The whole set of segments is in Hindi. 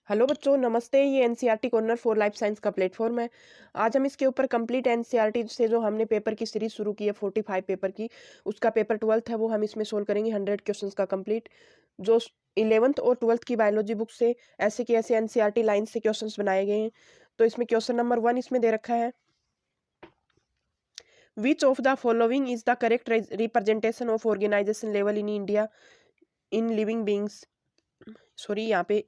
हेलो बच्चों, नमस्ते। ये NCERT corner for life science का प्लेटफॉर्म है। आज हम इसके ऊपर कंप्लीट एनसीईआरटी से जो हमने पेपर की सीरीज शुरू की है 45 पेपर की, उसका पेपर 12th है, वो हम इसमें सोल्व करेंगे 100 क्वेश्चंस का कंप्लीट। जो 11th और 12th की बायोलॉजी बुक से ऐसे के ऐसे एनसीईआरटी लाइन से क्वेश्चंस बनाए गए हैं। तो इसमें क्वेश्चन नंबर 1 इसमें दे रखा है, which of the following is the correct representation of organisation level in India in living beings. Sorry, यहाँ पे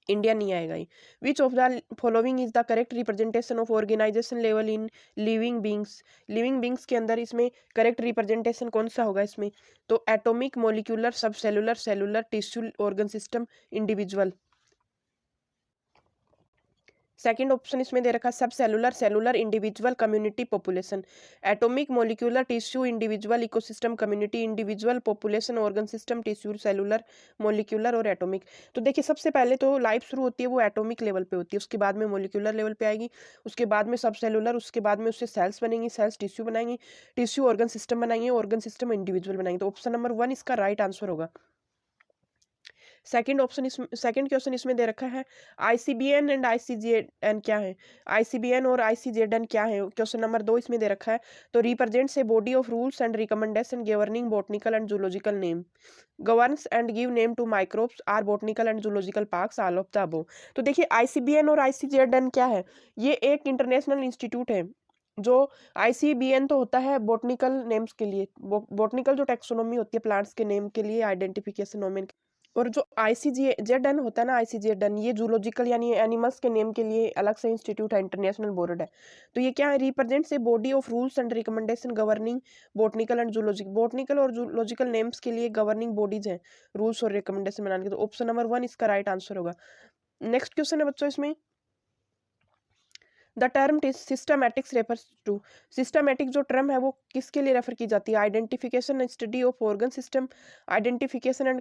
इंडिया नहीं आएगा ही। Which of the following is the correct representation of organisation level in living beings. Living beings के अंदर इसमें करेक्ट रिप्रेजेंटेशन कौन सा होगा इसमें? तो एटॉमिक, मोलिक्यूलर, सब cellular, cellular, tissue, organ system, individual. Second option इसमें दे रखा है, सब cellular, cellular, individual, community, population. Atomic, molecular, tissue, individual, ecosystem, community, individual, population, organ system, tissue, cellular, molecular और एटॉमिक। तो देखिए, सबसे पहले तो लाइफ शुरू होती है वो एटॉमिक लेवल पे होती है, उसके बाद में मोलिक्यूलर लेवल पे आएगी, उसके बाद में सब सेलुलर, उसके बाद में उससे सेल्स बनेंगी, सेल्स टिश्यू बनाएंगी, टिश्यू ऑर्गन सिस्टम बनाएंगे, ऑर्गन सिस्टम इंडिविजुअल बनाएंगे। तो ऑप्शन नंबर 1 इसका राइट आंसर होगा। सेकंड ऑप्शन इसमें, सेकंड क्वेश्चन इसमें दे रखा है, आईसीबीएन एंड आईसीजेएन क्या है? आईसीबीएन और आईसीजेएन क्या है? क्वेश्चन नंबर 2 इसमें दे रखा है, तो represents a body of rules and recommendation governing botanical and zoological name, governs and give name to microbes are botanical and zoological parks, all of the above. तो देखिए, आईसीबीएन और आईसीजेएन क्या है? ये एक इंटरनेशनल इंस्टीट्यूट है। जो आईसीबीएन तो होता है बॉटनिकल नेम्स के लिए, बॉटनिकल जो टेक्सोनोमी होती है प्लांट्स के नेम के लिए, आइडेंटिफिकेशन नोमेन। और जो आईसीजेएन होता है ना, आईसीजेएन, ये जूलॉजिकल यानी एनिमल्स के नेम के लिए अलग से इंस्टीट्यूट है, इंटरनेशनल बोर्ड है। तो ये क्या है? Represents a body of rules and recommendation governing botanical and zoological, botanical और जूलॉजिकल नेम्स के लिए गवर्निंग बॉडीज हैं, रूल्स और रिकमेंडेशन बनाने के। तो ऑप्शन नंबर 1 इसका राइट आंसर होगा। नेक्स्ट क्वेश्चन है बच्चों इसमें, the term systematics refers to. Systematic जो टर्म है वो किसके लिए रेफर की जाती है? Identification and study of organ system, identification and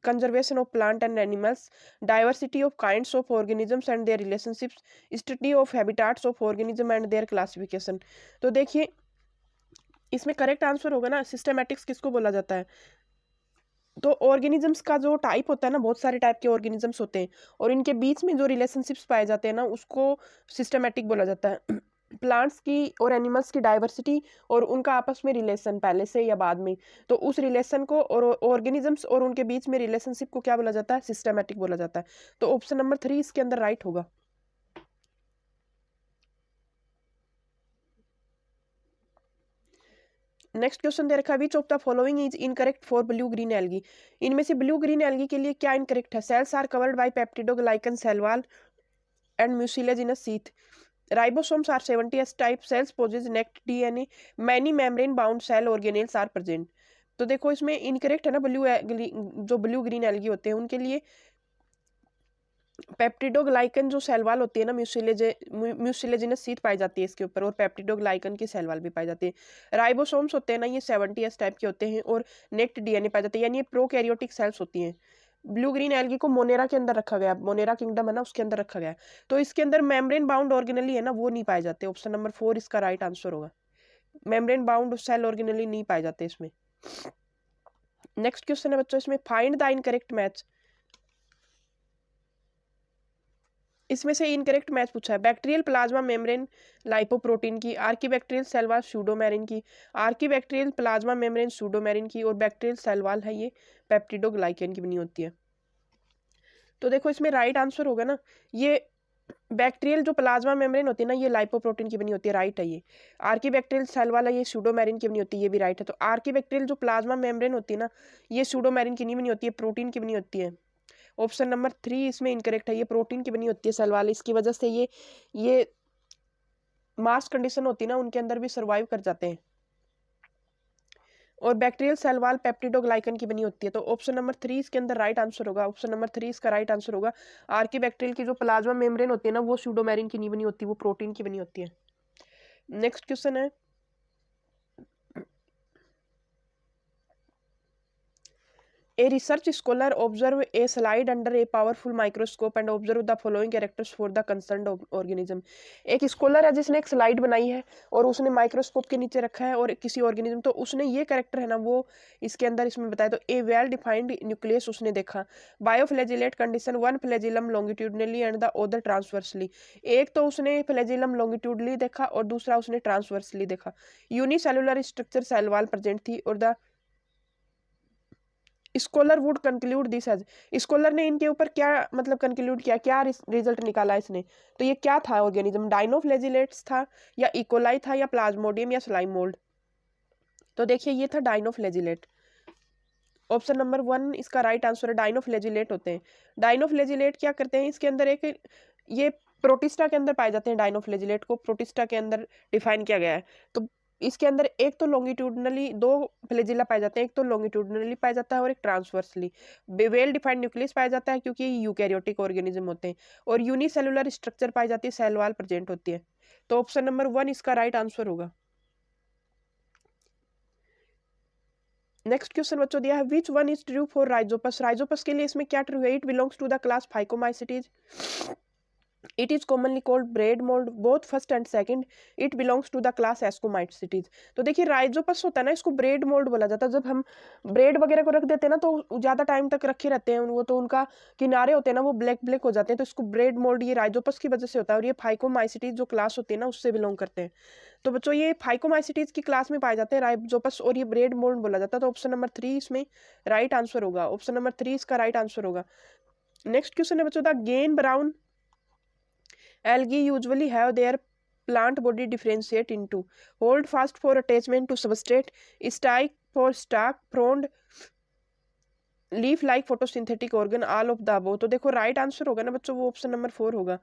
conservation of plant and animals, diversity of kinds of organisms and there relationships, study of habitats of organism and there classification. तो देखिए, इसमें करेक्ट आंसर होगा ना, सिस्टमैटिक्स किसको बोला जाता है? तो ऑर्गेनिजम्स का जो टाइप होता है ना, बहुत सारे टाइप के ऑर्गेनिजम्स होते हैं, और इनके बीच में जो रिलेशनशिप्स पाए जाते हैं ना, उसको सिस्टमैटिक बोला जाता है। प्लांट्स की और एनिमल्स की डाइवर्सिटी और उनका आपस में रिलेशन पहले से या बाद में, तो उस रिलेशन को और ऑर्गेनिजम्स और उनके बीच में रिलेशनशिप को क्या बोला जाता है? सिस्टमैटिक बोला जाता है। तो ऑप्शन नंबर 3 इसके अंदर राइट होगा। नेक्स्ट क्वेश्चन दे रखा है, which of the following is incorrect for blue green algae. इनमें से ब्लू ग्रीन एल्गी के लिए क्या इनकरेक्ट है? Cells are covered by peptidoglycan cell wall and mucilaginous sheath. Ribosomes are 70s type cells possess necked DNA. Many membrane bound cell organelles are present. तो देखो, इसमें इनकरेक्ट है ना, जो ब्लू ग्रीन एल्गी होते हैं उनके लिए पेप्टिडोग्लाइकन जो सेल वॉल होती है ना, म्यूसिलेजिनस शीथ पाई जाती है इसके ऊपर, और पेप्टिडोग्लाइकन की सेल वॉल भी पाई जाती है। राइबोसोम्स होते हैं ना, ये 70s टाइप के होते हैं, और नेक्ट डीएनए पाए जाते हैं, यानी ये प्रोकैरियोटिक सेल्स होती हैं। ब्लू ग्रीन एल्गी को मोनेरा के अंदर रखा गया, मोनेरा किंगडम है ना, उसके अंदर रखा गया है। तो इसके अंदर मेम्ब्रेन बाउंड ऑर्गेनली है ना, वो नहीं पाए जाते। ऑप्शन नंबर 4 इसका राइट आंसर होगा। मेम्ब्रेन बाउंड सेल ऑर्गेनली नहीं पाए जाते इसमें। नेक्स्ट क्वेश्चन है बच्चों इसमें, फाइंड द इनकरेक्ट मैच। इसमें से इनकरेक्ट मैच पूछा है, बैक्टीरियल प्लाज्मा मेम्ब्रेन लाइपोप्रोटीन की, आर्कीबैक्टीरियल सेल वॉल सूडोमेरिन की, आर्कीबैक्टीरियल प्लाज्मा मेम्ब्रेन सूडोमेरिन की, और बैक्टीरियल सेल वॉल है ये पेप्टिडोग्लाइकन की बनी होती है। तो देखो, इसमें राइट आंसर होगा ना, ये बैक्टीरियल जो प्लाज्मा मेम्ब्रेन होती है ना, ये लाइपोप्रोटीन की बनी होती है, राइट है ये। आर्कीबैक्टीरियल सेल वाला ये सूडोमेरिन की बनी होती है, ये भी राइट है। तो आर्कीबैक्टीरियल जो प्लाज्मा मेम्ब्रेन होती है ना, ये सूडोमेरिन की नहीं बनी होती है, प्रोटीन की बनी होती है। ऑप्शन नंबर 3 इसमें इनकरेक्ट है, ये प्रोटीन की बनी होती है सेल वाली, इसकी वजह से ये मास कंडीशन होती है ना, उनके अंदर भी सर्वाइव कर जाते हैं। और बैक्टीरियल सेल वॉल पेप्टिडोग्लाइकन की बनी होती है। तो ऑप्शन नंबर 3 इसके अंदर राइट आंसर होगा। ऑप्शन नंबर 3 इसका राइट आंसर होगा। आर्कीबैक्टीरियल की जो प्लाज्मा मेम्ब्रेन होती है ना, वो सूडोमेरिन की नहीं बनी होती, वो प्रोटीन की बनी होती है। नेक्स्ट क्वेश्चन है, A research scholar observe a slide under a powerful microscope and observe the following characters for the concerned organism. एक स्कॉलर है जिसने एक स्लाइड बनाई है और उसने माइक्रोस्कोप के नीचे रखा है और किसी ऑर्गेनिज्म, तो उसने ये कैरेक्टर है ना वो इसके अंदर इसमें बताया। तो ए वेल डिफाइंड न्यूक्लियस उसने देखा। Biflagellate condition, one flagellum longitudinally and the other transversely. एक तो उसने फ्लैजिलम लॉन्गिट्यूडली देखा और दूसरा उसने ट्रांसवर्सली देखा। Unicellular structure cell wall present थी और the scholar would conclude this as. Scholar ने इनके ऊपर क्या मतलब कंक्लूड किया, क्या रिजल्ट निकाला इसने, तो ये क्या था ऑर्गेनिज्म, डाइनोफ्लैजिलेट्स था या इकोलाई था या प्लाज्मोडियम या स्लाइम मोल्ड। तो देखिए ये था डाइनोफ्लैजिलेट। ऑप्शन नंबर 1 इसका राइट आंसर है, डाइनोफ्लैजिलेट होते हैं। डाइनोफ्लैजिलेट क्या करते हैं, इसके अंदर एक ये प्रोटिस्टा के अंदर पाए जाते हैं। डाइनोफ्लैजिलेट को प्रोटिस्टा के अंदर डिफाइन किया गया है। तो इसके अंदर एक तो लॉन्गिट्यूडनली 2 फ्लैजिला पाए जाते हैं, एक तो लॉन्गिट्यूडनली पाया जाता है और एक ट्रांसवर्सली। वेल डिफाइंड न्यूक्लियस पाया जाता है क्योंकि यूकैरियोटिक ऑर्गेनिज्म होते हैं। और यूनिसेलुलर स्ट्रक्चर पाई जाती है, सेल वॉल प्रेजेंट होती है। तो ऑप्शन नंबर 1 इसका राइट आंसर होगा। नेक्स्ट क्वेश्चन बच्चों दिया है, which one is true for Rhizopus. Rhizopus के लिए इसमें क्या ट्रू है, it belongs to the class phycomycetes. It is commonly called bread mold, both first and second. It belongs to the class Ascomycetes। तो देखिए राइजोपस होता है ना, इसको ब्रेड मोल्ड बोला जाता है। जब हम ब्रेड वगैरह को रख देते हैं ना तो ज्यादा टाइम तक रखे रहते हैं वो, तो उनका किनारे होते हैं ना वो ब्लैक ब्लैक हो जाते हैं, तो इसको ब्रेड मोल्ड ये राइजोपस की वजह से होता है। और ये फाइकोमाइसिटीज जो क्लास होती है ना उससे बिलोंग करते हैं। तो बच्चों ये फाइकोमाइसिटीज की क्लास में पाए जाते हैं राइजोपस, और ये ब्रेड मोल्ड बोला जाता है। तो ऑप्शन नंबर 3 इसमें राइट आंसर होगा। ऑप्शन नंबर 3 इसका राइट आंसर होगा। नेक्स्ट क्वेश्चन है बच्चों, the gain brown algae usually have their plant body differentiate into hold fast for attachment to substrate, stike for stalk, frond, leaf like photosynthetic organ, all of the above। तो देखो राइट आंसर होगा ना बच्चों वो ऑप्शन नंबर 4 होगा।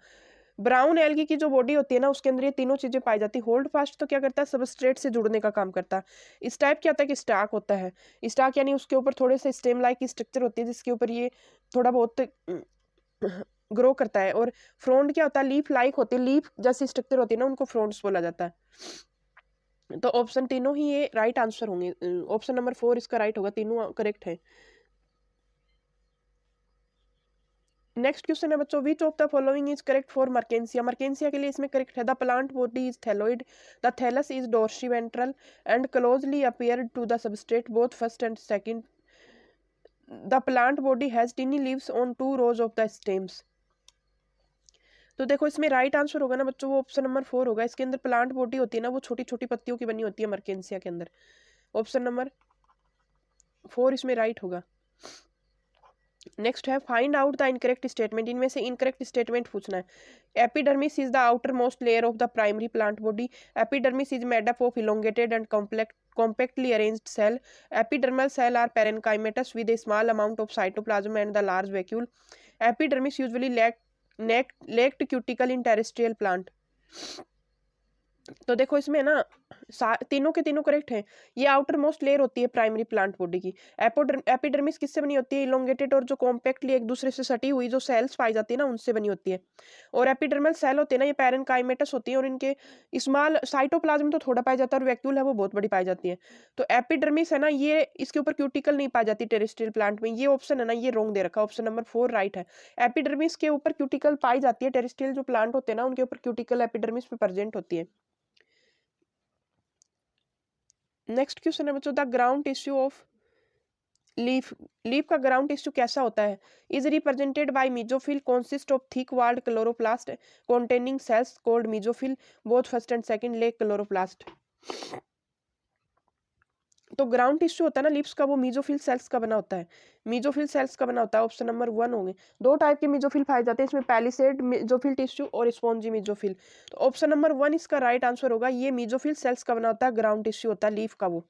ब्राउन एल्गी की जो बॉडी होती है ना उसके अंदर ये तीनों चीजें पाई जाती है। होल्ड फास्ट तो क्या करता है, सबस्ट्रेट से जुड़ने का काम करता है। इस टाइप क्या होता है कि स्टाक होता है। स्टाक यानी उसके ऊपर थोड़े से स्टेम लाइक स्ट्रक्चर होती है जिसके ऊपर ये थोड़ा बहुत ग्रो करता है। और फ्रोंड क्या होता है, लीफ लाइक होती है, लीफ जैसी स्ट्रक्चर होती है ना उनको फ्रोंड्स बोला जाता है। तो ऑप्शन तीनों ही ये राइट आंसर होंगे। ऑप्शन नंबर 4 इसका राइट होगा, तीनों करेक्ट है। नेक्स्ट क्वेश्चन है बच्चों, which of the following is correct for Marchantia. Marchantia के लिए इसमें करेक्ट है, the plant body is thalloid, the thallus is dorsiventral and closely appear to the substrate both first and second, the plant body has tiny leaves on 2 rows of the stems. तो देखो इसमें राइट आंसर होगा ना बच्चों वो ऑप्शन नंबर 4 होगा। इसके अंदर प्लांट बॉडी होती है ना वो छोटी छोटी पत्तियों की बनी होती है मर्केंसिया के अंदर। ऑप्शन नंबर 4 इसमें राइट होगा। नेक्स्ट है, find out the incorrect statement. इनमें से इनकरेक्ट स्टेटमेंट पूछना है। Epidermis is the outer most layer of the primary plant body. Epidermis is made up of elongated and compactly arranged cell. Epidermal cell are parenchymatous with a small amount of cytoplasm and the large vacuole. Epidermis usually lacked cuticle in terrestrial plant। तो देखो इसमें ना तीनों के तीनों करेक्ट हैं। ये आउटर मोस्ट लेयर होती है प्राइमरी प्लांट बॉडी की। एपिडर्मिस किससे बनी होती है, इलोंगेटेड और जो कॉम्पैक्टली एक दूसरे से सटी हुई जो सेल्स पाई जाती है ना उनसे बनी होती है। और एपिडर्मल सेल होते हैं ना ये पैरेनकाइमेटस होती है और इनके स्मॉल साइटोप्लाज्म तो थोड़ा पाया जाता है और वैक्यूल है वो बहुत बड़ी पाई जाती है। तो एपिडर्मिस है ना ये इसके ऊपर क्यूटिकल नहीं पाई जाती टेरेस्ट्रियल प्लांट में। ये ऑप्शन है ना ये रॉन्ग दे रखा है, ऑप्शन नंबर 4 राइट है। एपिडर्मिस के ऊपर क्यूटिकल पाई जाती है, टेरेस्ट्रियल जो प्लांट होते हैं ना उनके ऊपर क्यूटिकल एपिडर्मिस पे प्रेजेंट होती है। नेक्स्ट क्वेश्चन है बच्चों, the ground tissue of leaf. Leaf का ग्राउंड टिश्यू कैसा होता है, is represented by mesophyll, consist of thick walled chloroplast containing cells called mesophil, both first and second layer chloroplast। तो ग्राउंड टिश्यू होता है ना लीव्स का वो मीजोफिल सेल्स का बना होता है। मीजोफिल सेल्स का बना होता है, ऑप्शन नंबर 1 होंगे। 2 टाइप के मीजोफिल पाए जाते हैं इसमें, पैलिसेड मीजोफिल टिश्यू और स्पॉन्जी मीजोफिल। तो ऑप्शन नंबर 1 इसका राइट आंसर होगा। ये मीजोफिल सेल्स का बना होता है, ग्राउंड टिश्यू होता है लीफ का वो।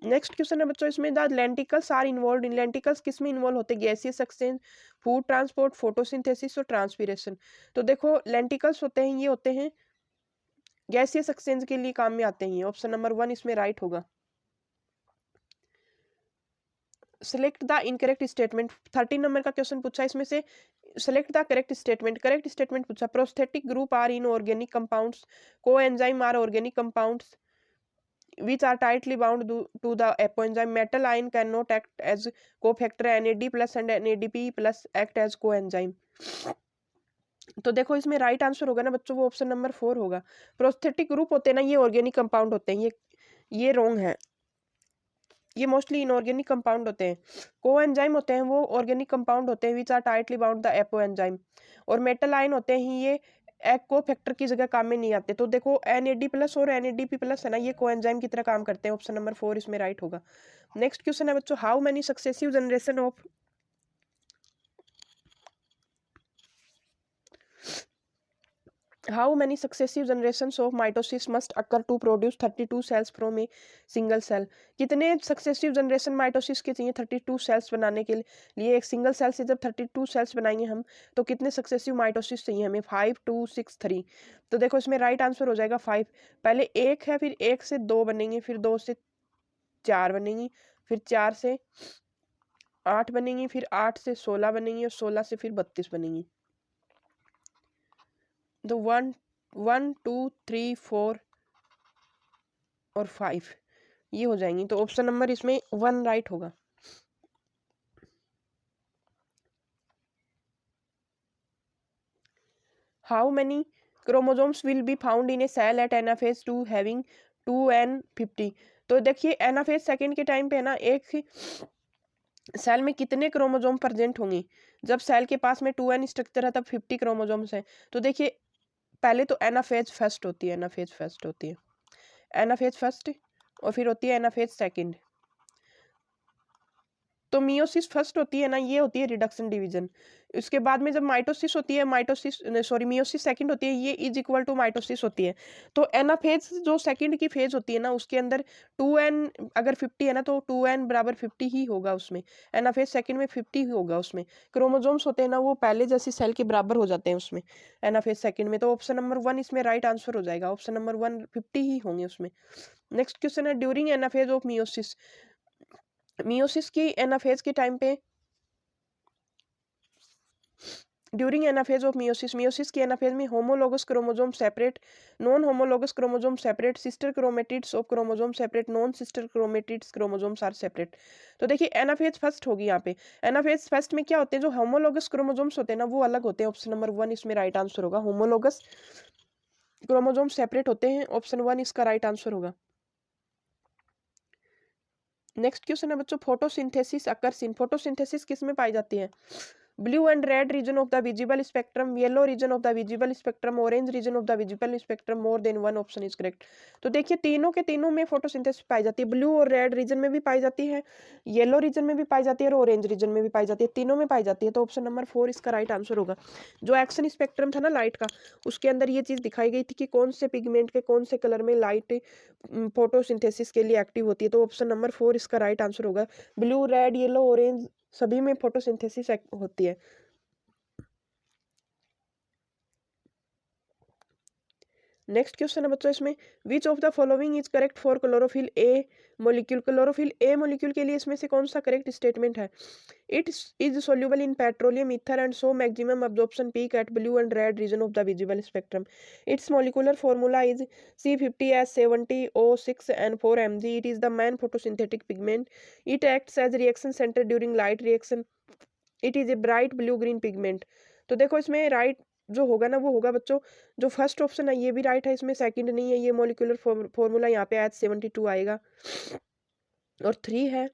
नेक्स्ट क्वेश्चन है बच्चों, इसमें the lenticels are involved in. Lenticels किस में इन्वॉल्व होते हैं, gaseous exchange, food transport, photosynthesis और ट्रांसपीरेशन। तो देखो लेंटिकल्स होते हैं ये होते हैं गैसियस एक्सचेंज के लिए काम में आते हैं। ऑप्शन नंबर 1 इसमें राइट होगा। Select the incorrect statement. 13 number का क्वेश्चन पूछा, इसमें से select the correct statement. Correct statement पूछा, prosthetic group are inorganic compounds, coenzyme are organic compounds, which are tightly bound to the apoenzyme. Metal ion cannot act as cofactor. NAD plus and NADP plus act as coenzyme. तो देखो इसमें राइट आंसर होगा ना बच्चों, वो ऑप्शन नंबर 4 होगा। प्रोस्थेटिक ग्रुप होते हैं ना, ये ऑर्गेनिक कंपाउंड होते हैं, ये रॉन्ग है, ये मोस्टली इनऑर्गेनिक कंपाउंड होते हैं। कोएंजाइम होते हैं वो ऑर्गेनिक कंपाउंड होते हैं, which are tightly bound the apoenzyme. और मेटल आयन होते हैं ये को फैक्टर की जगह काम में नहीं आते। तो देखो NAD प्लस और NADP प्लस है ना, ये कोएंजाइम की तरह काम करते हैं। ऑप्शन नंबर 4 इसमें राइट होगा। नेक्स्ट क्वेश्चन है बच्चों, how many successive generation of How many successive generations of mitosis must occur to produce 32 cells from a single cell? कितने सक्सेसिव जनरेशन माइटोसिस के चाहिए 32 सेल्स बनाने के लिए? एक सिंगल सेल से जब 32 सेल्स बनाएंगे हम, तो कितने सक्सेसिव माइटोसिस चाहिए हमें? 5 2 6 3। तो देखो इसमें राइट आंसर हो जाएगा 5। पहले एक है, फिर एक से 2 बनेंगे, फिर 2 से 4 बनेंगी, फिर 4 से 8 बनेंगी, फिर 8 से 16 बनेंगी, और 16 से फिर 32 बनेंगी। तो 1 1 2 3 4 और 5 ये हो जाएंगी। तो ऑप्शन नंबर इसमें 1 राइट होगा। How many chromosomes will be found in a cell at anaphase 2 having 2n50? तो देखिए एनाफेज सेकंड के टाइम पे है ना, एक सेल में कितने क्रोमोसोम प्रेजेंट होंगे? जब सेल के पास में 2n स्ट्रक्चर है तब 50 क्रोमोसोम्स हैं। तो देखिए पहले तो एनाफेज फर्स्ट होती है, एनाफेज फर्स्ट होती है, एनाफेज फर्स्ट, और फिर होती है एनाफेज सेकंड। तो मियोसिस फर्स्ट होती है ना, ये होती है रिडक्शन डिवीजन। उसके बाद में जब माइटोसिस होती है, मियोसिस सेकंड होती है, ये इज इक्वल टू माइटोसिस होती है। तो एनाफेज जो सेकंड की फेज होती है ना, उसके अंदर 2n अगर 50 है ना, तो 2n बराबर 50 ही होगा उसमें। एनाफेज सेकंड में 50 होगा उसमें। क्रोमोसोम्स होते हैं ना, वो पहले जैसी सेल के बराबर हो जाते हैं उसमें एनाफेज सेकंड में। तो ऑप्शन नंबर 1 इसमें राइट आंसर हो जाएगा। ऑप्शन नंबर 1 50 ही होंगे उसमें। नेक्स्ट क्वेश्चन है, during anaphase of meiosis, meiosis की एनाफेज के टाइम पे, during anaphase of meiosis, meiosis की एनाफेज में homologous chromosome separate, non homologous chromosome separate, sister chromatids of chromosome separate, non sister chromatids chromosomes are separate. तो देखिए एनाफेज फर्स्ट होगी यहाँ पे। एनाफेज फर्स्ट में क्या होते हैं, जो होमोलोगस क्रोमोसोम्स होते हैं ना, वो अलग होते हैं। ऑप्शन नंबर 1 इसमें राइट आंसर होगा। होमोलोगस क्रोमोसोम सेपरेट होते हैं, ऑप्शन 1 इसका राइट आंसर होगा। नेक्स्ट क्वेश्चन है बच्चों, फोटोसिंथेसिस अकर्स इन, फोटोसिंथेसिस किस में पाई जाती है? Blue and red region of the visible spectrum, yellow region of the visible spectrum, orange region of the visible spectrum, more than one option is correct. तो देखिए तीनों के तीनों में फोटोसिंथेसिस पाई जाती है। ब्लू और रेड रीजन में भी पाई जाती है, येलो रीजन में भी पाई जाती है, और ऑरेंज रीजन में भी पाई जाती है, तीनों में पाई जाती है। तो ऑप्शन नंबर 4 इसका राइट आंसर होगा। जो एक्शन स्पेक्ट्रम था ना लाइट का, उसके अंदर ये चीज दिखाई गई थी कि कौन से पिगमेंट के कौन से कलर में लाइट फोटोसिंथेसिस के लिए एक्टिव होती है। तो ऑप्शन नंबर 4 इसका राइट आंसर होगा। ब्लू रेड येलो ऑरेंज सभी में फोटोसिंथेसिस होती है। नेक्स्ट क्वेश्चन है बच्चों इसमें, which of the following is correct for chlorophyll a molecule? Chlorophyll a molecule के लिए इसमें से कौन सा करेक्ट स्टेटमेंट है? It is soluble in petroleum ether and so maximum absorption peak at blue and red region of the visible spectrum. Its molecular formula is C50S70O6N4Mg. It is the main photosynthetic pigment. It acts as reaction centre during light reaction. It is a bright blue green pigment. तो देखो इसमें राइट जो होगा ना, वो होगा बच्चों जो फर्स्ट ऑप्शन है, ये भी राइट है, इसमें सेकंड नहीं है। ये मॉलिक्यूलर फॉर्मूला यहाँ पे H72 आएगा, और 3 है,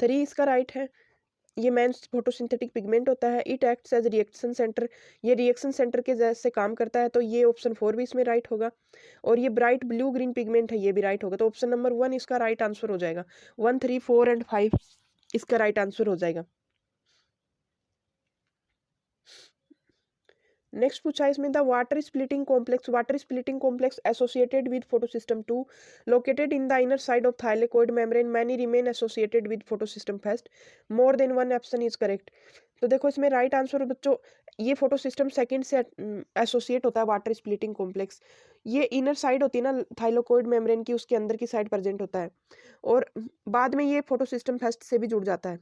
3 इसका राइट है। ये मेन फोटोसिंथेटिक पिगमेंट होता है। It acts as reaction centre, ये रिएक्शन सेंटर के जैसे काम करता है। तो ये ऑप्शन 4 भी इसमें राइट होगा। और ये ब्राइट ब्लू ग्रीन पिगमेंट है, ये भी राइट होगा। तो ऑप्शन नंबर 1 इसका राइट आंसर हो जाएगा। 1 3 4 एंड 5 इसका राइट आंसर हो जाएगा। नेक्स्ट पूछा है इसमें, the water splitting complex associated with photosystem 2 located in the inner side of thylakoid membrane, many remain associated with photosystem first, more than one option is correct. तो देखो इसमें राइट आंसर बच्चों, ये फोटोसिस्टम सेकंड से एसोसिएट होता है वाटर स्प्लिटिंग कॉम्प्लेक्स। ये इनर साइड होती है ना थाइलेकोइड मेम्ब्रेन की, उसके अंदर की साइड प्रेजेंट होता है, और बाद में ये फोटोसिस्टम फर्स्ट से भी जुड़ जाता है।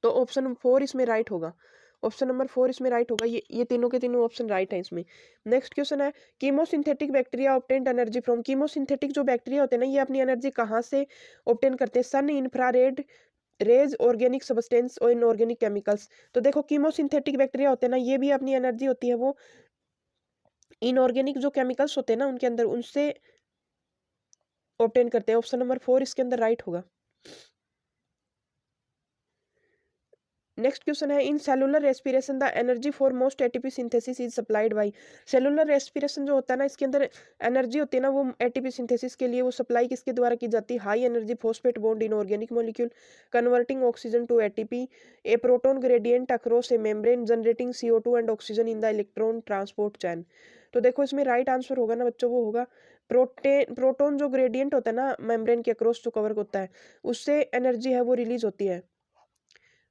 तो ऑप्शन 4 इसमें राइट होगा। ऑप्शन नंबर 4 इसमें राइट होगा। ये तीनों के तीनों ऑप्शन राइट है इसमें। नेक्स्ट क्वेश्चन है chemosynthetic bacteria obtained energy from. Chemosynthetic जो बैक्टीरिया होते हैं ना, ये अपनी एनर्जी कहाँ से ऑब्टेन करते हैं? सन, इंफ्रारेड रेज, ऑर्गेनिक सब्सटेंस और इनऑर्गेनिक केमिकल्स। तो देखो कीमोसिंथेटिक बैक्टीरिया होते हैं ना, ये भी अपनी एनर्जी होती है वो इनऑर्गेनिक जो केमिकल्स होते हैं ना उनके अंदर, उनसे ऑब्टेन करते हैं। ऑप्शन नंबर 4 इसके अंदर राइट होगा। नेक्स्ट क्वेश्चन है in cellular respiration the energy for most ATP synthesis is supplied by. Cellular respiration जो होता है ना, इसके अंदर एनर्जी होती है ना, वो एटीपी सिंथेसिस के लिए वो सप्लाई किसके द्वारा की जाती है? High energy phosphate bond in organic molecule converting oxygen to ATP, a proton gradient across a membrane generating CO2 and oxygen in the electron transport chain. तो देखो इसमें राइट आंसर होगा ना बच्चों, वो होगा प्रोटोन जो ग्रेडियंट होता है ना मेम्ब्रेन के अक्रॉस जो कवर होता है, उससे एनर्जी है वो रिलीज होती है।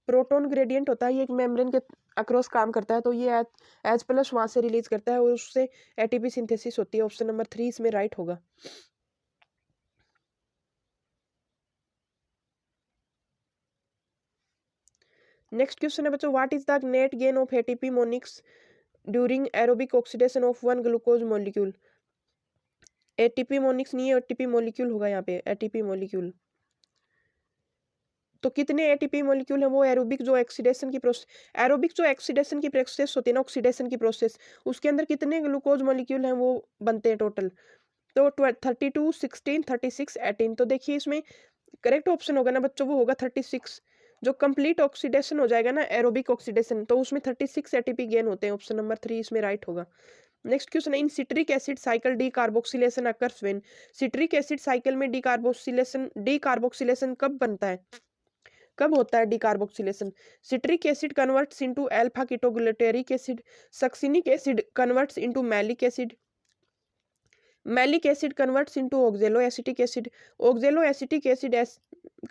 प्रोटॉन ग्रेडियंट होता है, ये एक मेम्ब्रेन के अक्रॉस काम करता है, तो ये एच प्लस वहां से रिलीज करता है और उससे एटीपी सिंथेसिस होती है। ऑप्शन नंबर 3 इसमें राइट होगा। नेक्स्ट क्वेश्चन है बच्चों what is the net gain of ATP monics during aerobic oxidation of one glucose molecule. ATP monics नहीं है, एटीपी मॉलिक्यूल होगा यहाँ पे, एटीपी मॉलिक्यूल। तो कितने एटीपी मॉलिक्यूल है वो एरोबिक जो ऑक्सीडेशन की प्रोसेस, एरोबिक जो ऑक्सीडेशन की प्रोसेस होती है ना, ऑक्सीडेशन की प्रोसेस, उसके अंदर कितने ग्लूकोज मॉलिक्यूल हैं वो बनते हैं टोटल? तो 32, 16, 36, 18। तो देखिए इसमें करेक्ट ऑप्शन होगा ना बच्चों, वो होगा 36। जो कंप्लीट ऑक्सीडेशन हो जाएगा ना एरोबिक ऑक्सीडेशन, तो उसमें 36 एटीपी गेन होते हैं। ऑप्शन नंबर 3 इसमें राइट होगा। नेक्स्ट क्वेश्चन है in citric acid cycle decarboxylation occurs when. Citric acid cycle में डी कार्बोक्सिलेशन कब बनता है, कब होता है decarboxylation? Citric acid converts into alpha ketoglutaric acid, succinic acid converts into malic acid, malic acid converts into oxaloacetic acid, oxaloacetic acid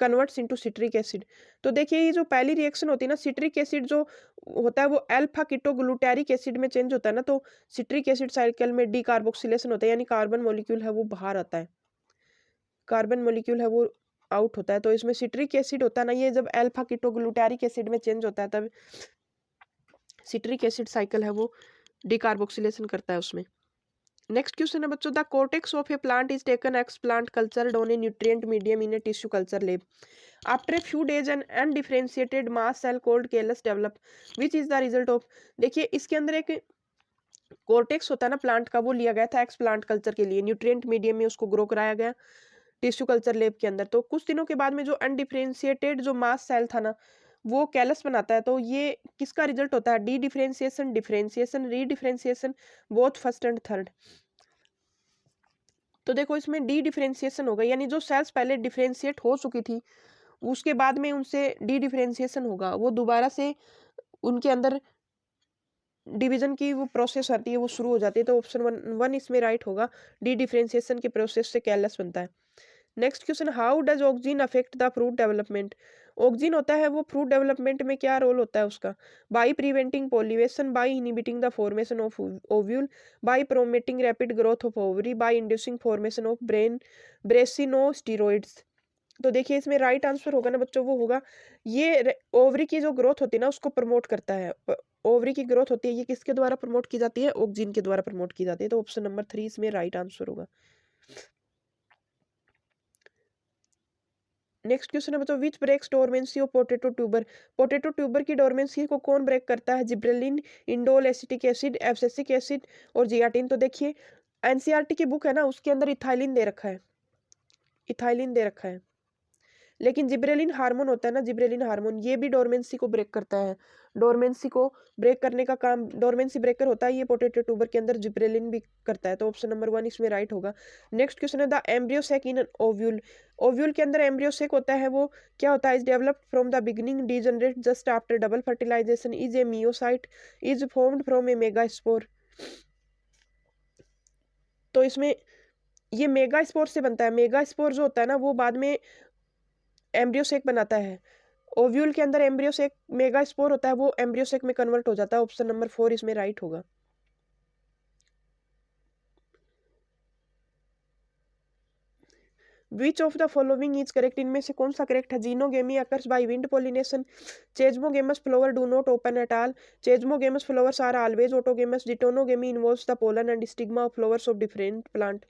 converts into citric acid. तो देखिए ये जो पहली रिएक्शन होती है ना, सिट्रिक एसिड जो होता है वो अल्फा कीटोग्लूटारिक एसिड में चेंज होता है ना, तो सिट्रिक एसिड साइकिल में डी कार्बोक्सिलेशन होता है, यानी कार्बन मॉलिक्यूल है वो बाहर आता है, कार्बन मॉलिक्यूल है वो आउट होता है। तो इसमें सिट्रिक एसिड होता है ना, ये जब अल्फा कीटोग्लूटारिक एसिड में चेंज होता है तब सिट्रिक एसिड साइकिल है वो डिकार्बोक्सिलेशन करता है उसमें। नेक्स्ट क्वेश्चन है बच्चों the cortex of a plant is taken explant cultured on a nutrient medium in a tissue culture lab after a few days an undifferentiated mass cell called callus develop which is the result of. देखिए इसके अंदर एक कोर्टेक्स होता है ना प्लांट का, वो लिया गया था एक्स प्लांट कल्चर के लिए, न्यूट्रिएंट मीडियम में उसको ग्रो कराया गया टिश्यू कल्चर लैब के अंदर। तो कुछ दिनों के बाद में जो अनडिफरेंशिएटेड जो मास सेल था ना, वो कैलस बनाता है। तो ये किसका रिजल्ट होता है? D differentiation, differentiation, रीडिफरेंशिएशन, both first and third. तो देखो इसमें डी डिफरेंशिएशन होगा, यानी जो सेल्स पहले डिफरेंशिएट हो चुकी थी उसके बाद में उनसे डी डिफरेंशिएशन होगा, वो दोबारा से उनके अंदर डिवीजन की वो प्रोसेस आती है, वो शुरू हो जाती है। तो ऑप्शन वन इसमें राइट होगा, डी डिफरेंशिएशन के प्रोसेस से कैलस बनता है। Next question how does oxygen affect the fruit development. Oxygen होता है वो फ्रूट डेवलपमेंट में क्या रोल होता है उसका? By preventing pollination, by inhibiting the formation of ovule, by promoting rapid growth of ovary, by inducing formation of brassinosteroids. तो देखिए इसमें राइट आंसर होगा ना बच्चों, वो होगा ये ओवरी की जो ग्रोथ होती है ना उसको प्रमोट करता है। ओवरी की ग्रोथ होती है, ये किसके द्वारा प्रमोट की जाती है? ऑक्सीजन के द्वारा प्रमोट की जाती है। तो ऑप्शन नंबर 3 इसमें राइट आंसर होगा। नेक्स्ट क्वेश्चन है बच्चों which breaks dormancy of potato tuber. Potato tuber की डोरमेंसी को कौन ब्रेक करता है? Gibberellin, indole acetic acid, abscisic acid और जियाटिन। तो देखिए एनसीईआरटी की बुक है ना, उसके अंदर इथाइलिन दे रखा है, इथाइलिन दे रखा है, लेकिन जिब्रेलिन हार्मोन होता है ना, जिब्रेलिन हार्मोन ये भी डोरमेंसी को ब्रेक करता है। डोरमेंसी को ब्रेक करने का काम डोरमेंसी ब्रेकर होता है, ये पोटैटो ट्यूबर के अंदर जिब्रेलिन भी करता है। तो ऑप्शन नंबर 1 इसमें राइट होगा। नेक्स्ट क्वेश्चन है the embryo sac in ovule. Ovule के अंदर एम्ब्रियोसेक होता है वो क्या होता है? Is developed from the beginning, degenerate just after double fertilization, is a meiocyte, is formed from a megaspore. तो इसमें ये मेगास्पोर से बनता है। मेगास्पोर जो होता है ना वो बाद में एम्ब्रियोसेक बनाता है। ओव्यूल के अंदर एम्ब्रियोसेक मेगास्पोर होता है, वो एम्ब्रियोसेक में कन्वर्ट हो जाता है। ऑप्शन नंबर 4 इसमें राइट होगा। Which of the following is correct, इनमें से कौन सा करेक्ट है? Xenogamy occurs by wind pollination, chasmogamous flower do not open at all, chasmogamous flowers are always autogamous, geitonogamy involves the pollen and stigma of flowers of different plant.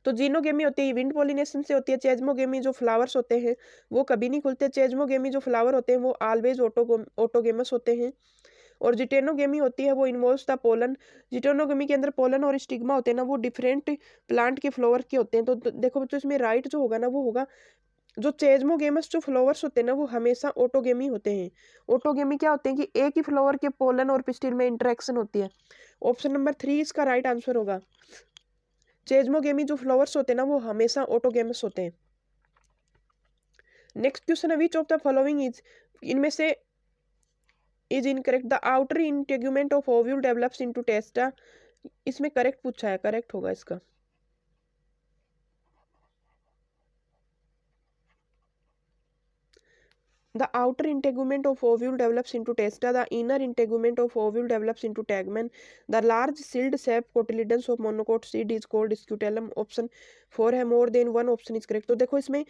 तो जीनोगेमी होती है विंड पोलिनेशन से होती है, चेजमोगेमी जो फ्लावर्स होते हैं वो कभी नहीं खुलते, चेजमोगेमी जो फ्लावर होते हैं वो ऑलवेज ऑटोगेमस होते हैं, और जिटेनोगेमी होती है वो इन्वॉल्व्स द पोलन, जिटेनोगेमी के अंदर पोलन और स्टिग्मा होते हैं ना वो डिफरेंट प्लांट के फ्लावर के होते हैं। तो देखो बच्चों इसमें राइट जो होगा ना वो होगा जो चेजमोगेमस जो फ्लावर्स होते हैं ना वो हमेशा ऑटोगेमी होते हैं। ऑटोगेमी क्या होते हैं कि एक ही फ्लावर के पोलन और पिस्टिल में इंटरेक्शन होती है। ऑप्शन नंबर 3 इसका राइट आंसर होगा। चेजमोगेमी जो फ्लावर्स होते हैं ना वो हमेशा ऑटोगेमस होते हैं। नेक्स्ट क्वेश्चन है which of the following is, इनमें से is incorrect, the outer integument of ovule develops into testa, इसमें करेक्ट पूछा है, करेक्ट होगा इसका। The outer integument of ovule develops into testa. The inner integument of ovule develops into tegmen. The large cilled sap cotyledons of monocot seed is called scutellum. Option 4 है, more than one option is correct। तो देखो इसमें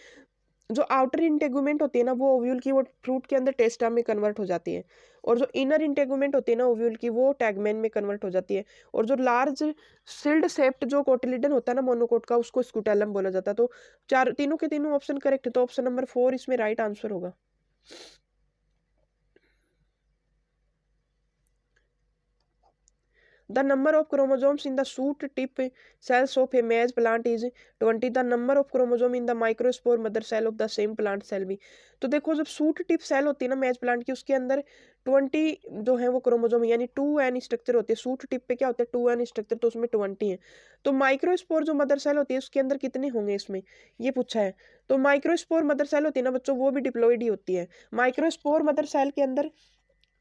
जो आउटर इंटेगुमेंट होती है ना वो ओव्यूल की वो फ्रूट के अंदर टेस्टा में कन्वर्ट हो जाती है, और जो इनर इंटेगुमेंट होती है ना ओव्यूल की वो टैगमेन में कन्वर्ट हो जाती है, और जो लार्ज सिल्ड सेप्ट जो कोटिलिडन होता है ना मोनोकोट का उसको स्कूटेलम बोला जाता है। तो चार तीनों के तीनों ऑप्शन करेक्ट है, तो ऑप्शन नंबर 4 इसमें राइट आंसर होगा। The number of chromosomes in the shoot tip cells of a maize plant is 20. The number of chromosome in the microspore mother cell of the same plant cell भी। तो देखो जब सूट टिप सेल होती है ना मैज प्लांट की उसके अंदर 20 जो है वो क्रोमोजोम यानी 2n स्ट्रक्चर होते हैं। सूट टिप पे क्या होता है 2n स्ट्रक्चर, तो उसमें 20 है। तो माइक्रोस्पोर जो मदर सेल होती है उसके अंदर कितने होंगे इसमें ये पूछा है। तो माइक्रोस्पोर मदर सेल होती है ना बच्चों वो भी डिप्लॉइड ही होती है। माइक्रोस्पोर मदर सेल के अंदर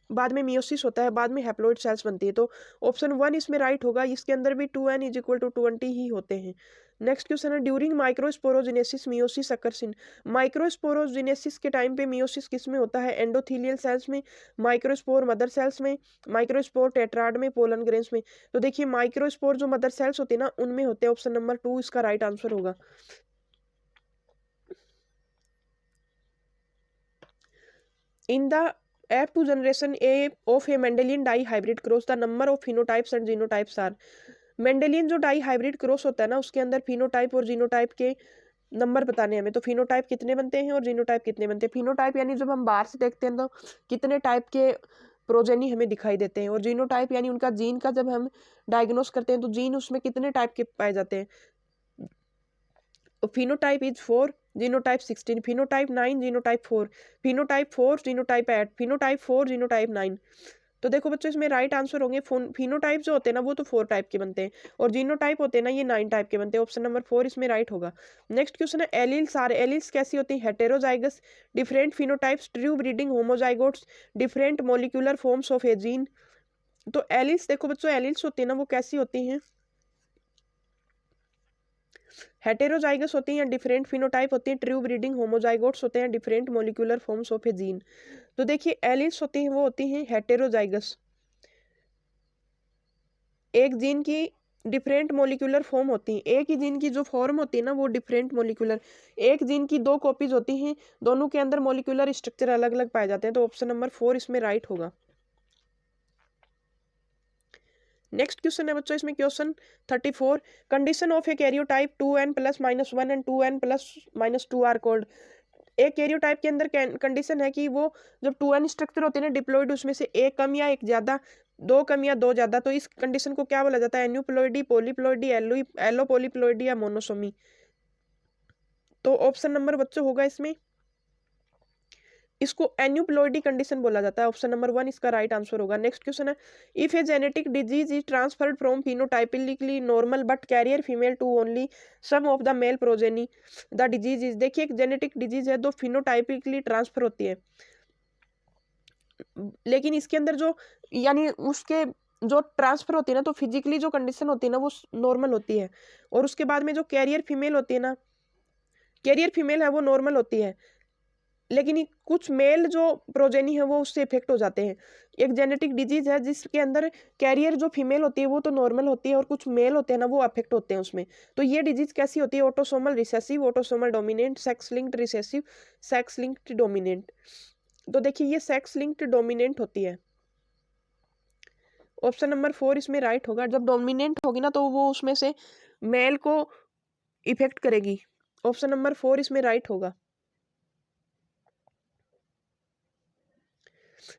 बाद में मियोसिस होता है, बाद में हैप्लॉइड सेल्स बनती है। तो ऑप्शन 1 इसमें राइट होगा, इसके अंदर भी 2n इज इक्वल टू 20 ही होते हैं। नेक्स्ट क्वेश्चन है during microsporogenesis meiosis occurs in, microsporogenesis के टाइम पे मियोसिस किस में होता है? एंडोथीलियल सेल्स में, माइक्रोस्पोर मदर सेल्स में, माइक्रोस्पोर टेट्राड में, पोलन ग्रेन्स में। तो देखिए माइक्रोस्पोर जो मदर सेल्स होते हैं ना उनमें होते हैं, ऑप्शन नंबर 2 इसका राइट आंसर होगा। In the F2 generation A of a Mendelian dihybrid cross, the number of phenotypes and genotypes are, Mendelian जो डाई हाइब्रिड क्रॉस होता है ना उसके अंदर फिनोटाइप और जीनोटाइप के नंबर बताने हमें। तो फिनोटाइप कितने बनते हैं और जीनोटाइप कितने बनते हैं? फिनोटाइप यानी जब हम बाहर से देखते हैं तो कितने टाइप के प्रोजेनी हमें दिखाई देते हैं, और जीनोटाइप यानी उनका जीन का जब हम डायग्नोस करते हैं तो जीन उसमें कितने टाइप के पाए जाते हैं। Phenotype is 4, genotype 16, phenotype 9, genotype 4, phenotype 4, genotype 8, phenotype 4, genotype 9। तो देखो बच्चों इसमें राइट आंसर होंगे फिनोटाइप जो होते हैं ना वो तो 4 टाइप के बनते हैं, और जीनोटाइप होते हैं ना ये 9 टाइप के बनते हैं। ऑप्शन नंबर 4 इसमें राइट होगा। नेक्स्ट क्वेश्चन है एलिल्स आर, एलिल्स कैसी होती है? Heterozygous, different phenotypes, true breeding, homozygotes, different molecular forms of a gene. तो एलिल्स देखो बच्चों एलिल्स होती है ना वो कैसी होती हैं? हेटेरोजाइगस होती हैं, डिफरेंट फिनोटाइप होती हैं, ट्रू ब्रीडिंग, होमोजाइगोट्स होते हैं, different molecular forms of a gene. तो देखिए एलिल्स होती हैं वो होती हैं हेटेरोजाइगस, एक जीन की डिफरेंट मॉलिक्यूलर फॉर्म होती है, एक ही जीन की जो फॉर्म होती है ना वो डिफरेंट मॉलिक्यूलर, एक जीन की 2 कॉपीज होती हैं, दोनों के अंदर मॉलिक्यूलर स्ट्रक्चर अलग अलग पाए जाते हैं। तो ऑप्शन नंबर 4 इसमें राइट होगा। नेक्स्ट क्वेश्चन है बच्चों इसमें question 34, condition of a karyotype 2n plus minus 1 and 2n plus minus 2 are called. एक कैरियोटाइप के अंदर कंडीशन है कि वो जब 2n स्ट्रक्चर होते हैं ना डिप्लॉइड उसमें से एक कम या एक ज्यादा, 2 कम या 2 ज्यादा, तो इस कंडीशन को क्या बोला जाता है? एन्यूप्लॉइडी, पॉलीप्लॉइडी, एलो पॉलीप्लॉइडी या मोनोसोमी। तो ऑप्शन नंबर बच्चों होगा इसमें, इसको एन्यूप्लॉइडी कंडीशन बोला जाता है। ऑप्शन नंबर 1 इसका राइट आंसर होगा। नेक्स्ट क्वेश्चन है if a genetic disease is transferred from phenotypically normal but carrier female to only some of the male progeny the disease is. देखिए एक जेनेटिक डिजीज है जो फिनोटाइपिकली ट्रांसफर होती है, लेकिन इसके अंदर जो यानी उसके जो ट्रांसफर होती है ना तो फिजिकली जो कंडीशन होती है ना वो नॉर्मल होती है, और उसके बाद में जो कैरियर फीमेल होती है ना, कैरियर फीमेल है वो नॉर्मल होती है, लेकिन कुछ मेल जो प्रोजेनी है वो उससे इफेक्ट हो जाते हैं। एक जेनेटिक डिजीज है जिसके अंदर कैरियर जो फीमेल होती है वो तो नॉर्मल होती है और कुछ मेल होते हैं ना वो अफेक्ट होते हैं उसमें। तो ये डिजीज कैसी होती है? Autosomal recessive, autosomal dominant, sex linked recessive, sex linked dominant. तो देखिए ये सेक्स लिंक्ड डोमिनेंट होती है। ऑप्शन नंबर 4 इसमें राइट होगा। जब डोमिनेंट होगी ना तो वो उसमें से मेल को इफेक्ट करेगी। ऑप्शन नंबर 4 इसमें राइट होगा।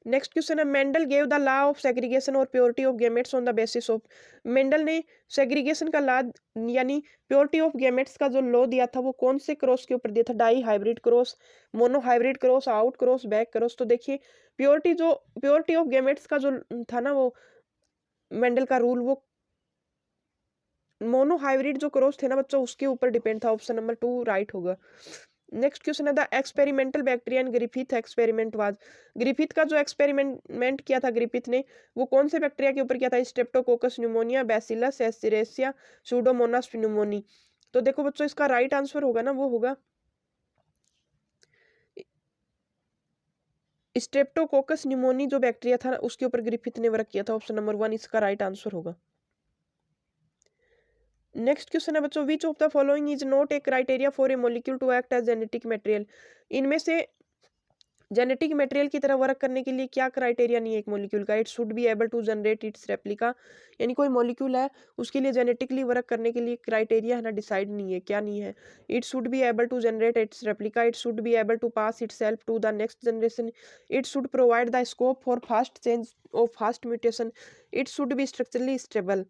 नेक्स्ट क्वेश्चन है, Mendel gave the law of segregation और purity of gametes on the basis of. Mendel ने सेग्रीगेशन का लॉ यानी प्योरिटी ऑफ गैमेट्स का जो लॉ दिया था वो कौन से क्रॉस के ऊपर दिया था? Dihybrid cross, monohybrid cross, out cross, back cross. तो देखिए प्योरिटी ऑफ गैमेट्स का जो था ना वो मेंडल का रूल वो मोनो हाइब्रिड जो क्रॉस थे ना बच्चों उसके ऊपर डिपेंड था। ऑप्शन नंबर 2 राइट होगा। नेक्स्ट क्वेश्चन है, the experimental bacteria in Griffith experiment was. Griffith का जो एक्सपेरिमेंट किया था ग्रिफिथ ने वो कौन से बैक्टीरिया के ऊपर किया था? स्ट्रेप्टोकोकस न्यूमोनिया, बैसिलस एस्टेरेसिया, सूडोमोनास प्नूमोनी। तो देखो बच्चों इसका राइट आंसर होगा ना वो होगा स्ट्रेप्टोकोकस न्यूमोनी जो बैक्टीरिया था उसके ऊपर ग्रिफिथ ने वर्क किया था। ऑप्शन नंबर 1 इसका राइट आंसर होगा। नेक्स्ट क्वेश्चन है बच्चों, which of the following is not a criteria for a molecule to act as genetic material. इनमें से जेनेटिक मटेरियल की तरह वर्क करने के लिए क्या क्राइटेरिया नहीं है एक मॉलिक्यूल का? It should be able to generate its replica, यानी कोई मॉलिक्यूल है उसके लिए जेनेटिकली वर्क करने के लिए क्राइटेरिया है ना डिसाइड नहीं है, क्या नहीं है? It should be able to generate its replica, it should be able to pass itself to the next generation, it should provide the scope for fast change of fast mutation, it should be structurally stable.